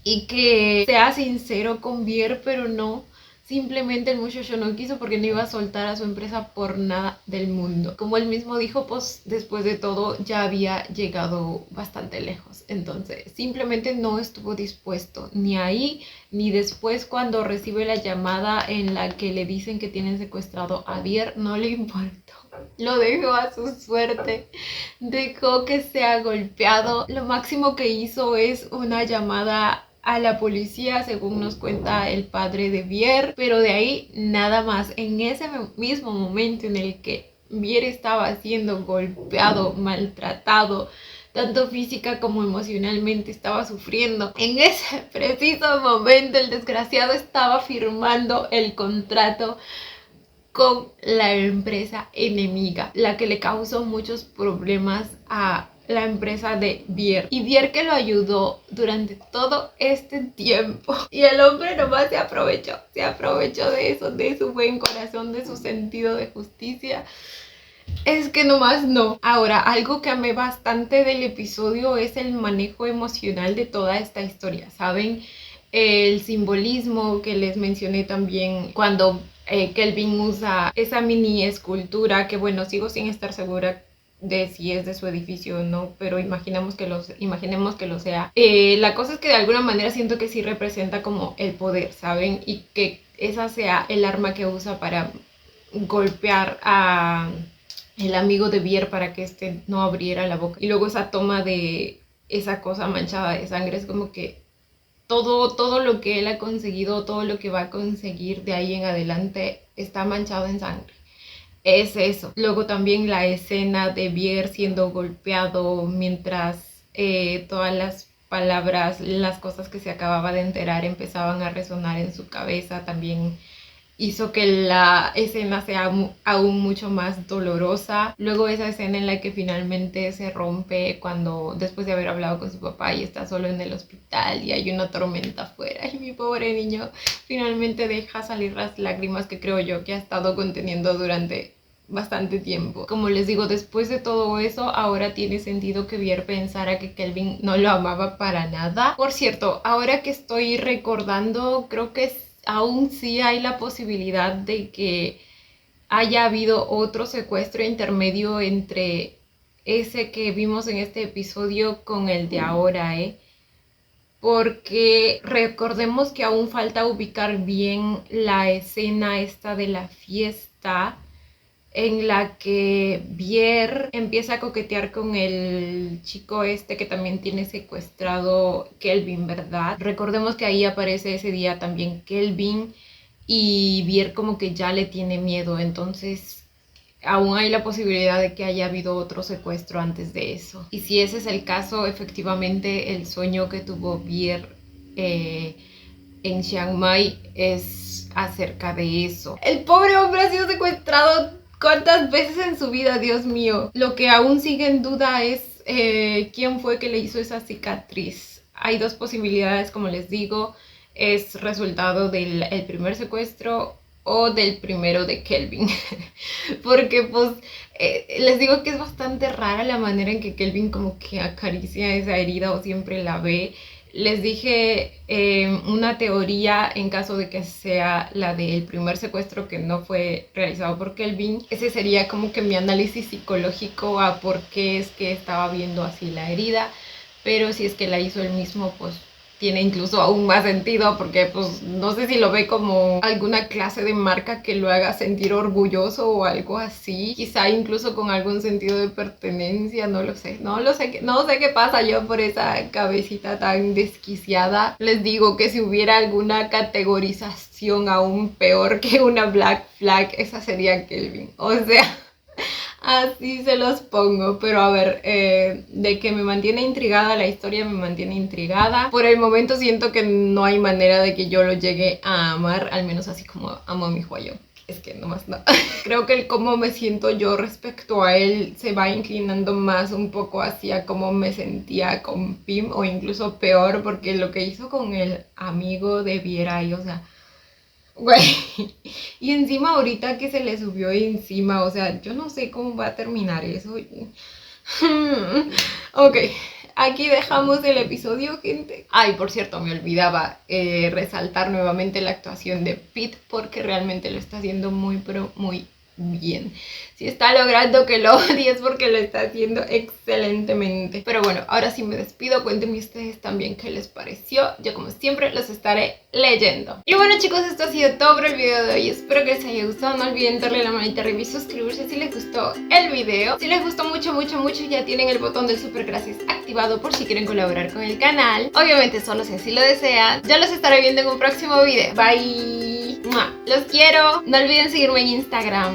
y que sea sincero con Vier, pero no. Simplemente el muchacho no quiso porque no iba a soltar a su empresa por nada del mundo. Como él mismo dijo, pues después de todo ya había llegado bastante lejos. Entonces simplemente no estuvo dispuesto ni ahí ni después cuando recibe la llamada en la que le dicen que tienen secuestrado a Vier. No le importó. Lo dejó a su suerte. Dejó que sea golpeado. Lo máximo que hizo es una llamada a la policía, según nos cuenta el padre de Vier, pero de ahí nada más. En ese mismo momento en el que Vier estaba siendo golpeado, maltratado, tanto física como emocionalmente estaba sufriendo, en ese preciso momento el desgraciado estaba firmando el contrato con la empresa enemiga, la que le causó muchos problemas a la empresa de Vier. Y Vier que lo ayudó durante todo este tiempo. Y el hombre nomás se aprovechó de eso, de su buen corazón, de su sentido de justicia. Es que nomás no. Ahora, algo que amé bastante del episodio es el manejo emocional de toda esta historia, ¿saben? El simbolismo que les mencioné también cuando Kelvin usa esa mini escultura, que bueno, sigo sin estar segura de si es de su edificio o no, pero imaginemos que lo sea. La cosa es que de alguna manera siento que sí representa como el poder, ¿saben? Y que esa sea el arma que usa para golpear a el amigo de Vier para que este no abriera la boca. Y luego esa toma de esa cosa manchada de sangre es como que todo lo que él ha conseguido, todo lo que va a conseguir de ahí en adelante está manchado en sangre. Es eso. Luego también la escena de Vier siendo golpeado mientras todas las palabras, las cosas que se acababa de enterar empezaban a resonar en su cabeza, también hizo que la escena sea aún mucho más dolorosa. Luego esa escena en la que finalmente se rompe cuando después de haber hablado con su papá y está solo en el hospital y hay una tormenta afuera y mi pobre niño finalmente deja salir las lágrimas que creo yo que ha estado conteniendo durante bastante tiempo. Como les digo, después de todo eso, ahora tiene sentido que Vier pensara que Kelvin no lo amaba para nada. Por cierto, ahora que estoy recordando, creo que aún sí hay la posibilidad de que haya habido otro secuestro intermedio entre ese que vimos en este episodio con el de ahora, porque recordemos que aún falta ubicar bien la escena esta de la fiesta en la que Vier empieza a coquetear con el chico este que también tiene secuestrado Kelvin, ¿verdad? Recordemos que ahí aparece ese día también Kelvin y Vier como que ya le tiene miedo, entonces aún hay la posibilidad de que haya habido otro secuestro antes de eso. Y si ese es el caso, efectivamente el sueño que tuvo Vier en Chiang Mai es acerca de eso. El pobre hombre ha sido secuestrado ¿cuántas veces en su vida, Dios mío? Lo que aún sigue en duda es quién fue que le hizo esa cicatriz. Hay dos posibilidades, como les digo, es resultado del primer secuestro o del primero de Kelvin. Porque pues les digo que es bastante rara la manera en que Kelvin como que acaricia esa herida o siempre la ve. Les dije una teoría en caso de que sea la del primer secuestro que no fue realizado por Kelvin. Ese sería como que mi análisis psicológico a por qué es que estaba viendo así la herida. Pero si es que la hizo él mismo, pues tiene incluso aún más sentido porque pues no sé si lo ve como alguna clase de marca que lo haga sentir orgulloso o algo así, quizá incluso con algún sentido de pertenencia, no sé qué pasa yo por esa cabecita tan desquiciada. Les digo que si hubiera alguna categorización aún peor que una Black Flag, esa sería Kelvin, o sea, así se los pongo. Pero a ver, de que me mantiene intrigada la historia, me mantiene intrigada. Por el momento siento que no hay manera de que yo lo llegue a amar, al menos así como amo a mi Hwa-young. Es que nomás no. Creo que el cómo me siento yo respecto a él se va inclinando más un poco hacia cómo me sentía con Pim, o incluso peor, porque lo que hizo con el amigo de Vierai, o sea, güey, y encima ahorita que se le subió encima, o sea, yo no sé cómo va a terminar eso. Ok, aquí dejamos el episodio, gente. Ay, por cierto, me olvidaba resaltar nuevamente la actuación de Pete, porque realmente lo está haciendo muy, pero muy bien. Si está logrando que lo odies, porque lo está haciendo excelentemente. Pero bueno, ahora sí me despido. Cuéntenme ustedes también qué les pareció. Yo como siempre los estaré leyendo. Y bueno, chicos, esto ha sido todo por el video de hoy. Espero que les haya gustado. No olviden darle la manita arriba y suscribirse si les gustó el video. Si les gustó mucho, ya tienen el botón del super gracias activado por si quieren colaborar con el canal. Obviamente solo si así lo desean. Ya los estaré viendo en un próximo video. Bye. Los quiero. No olviden seguirme en Instagram.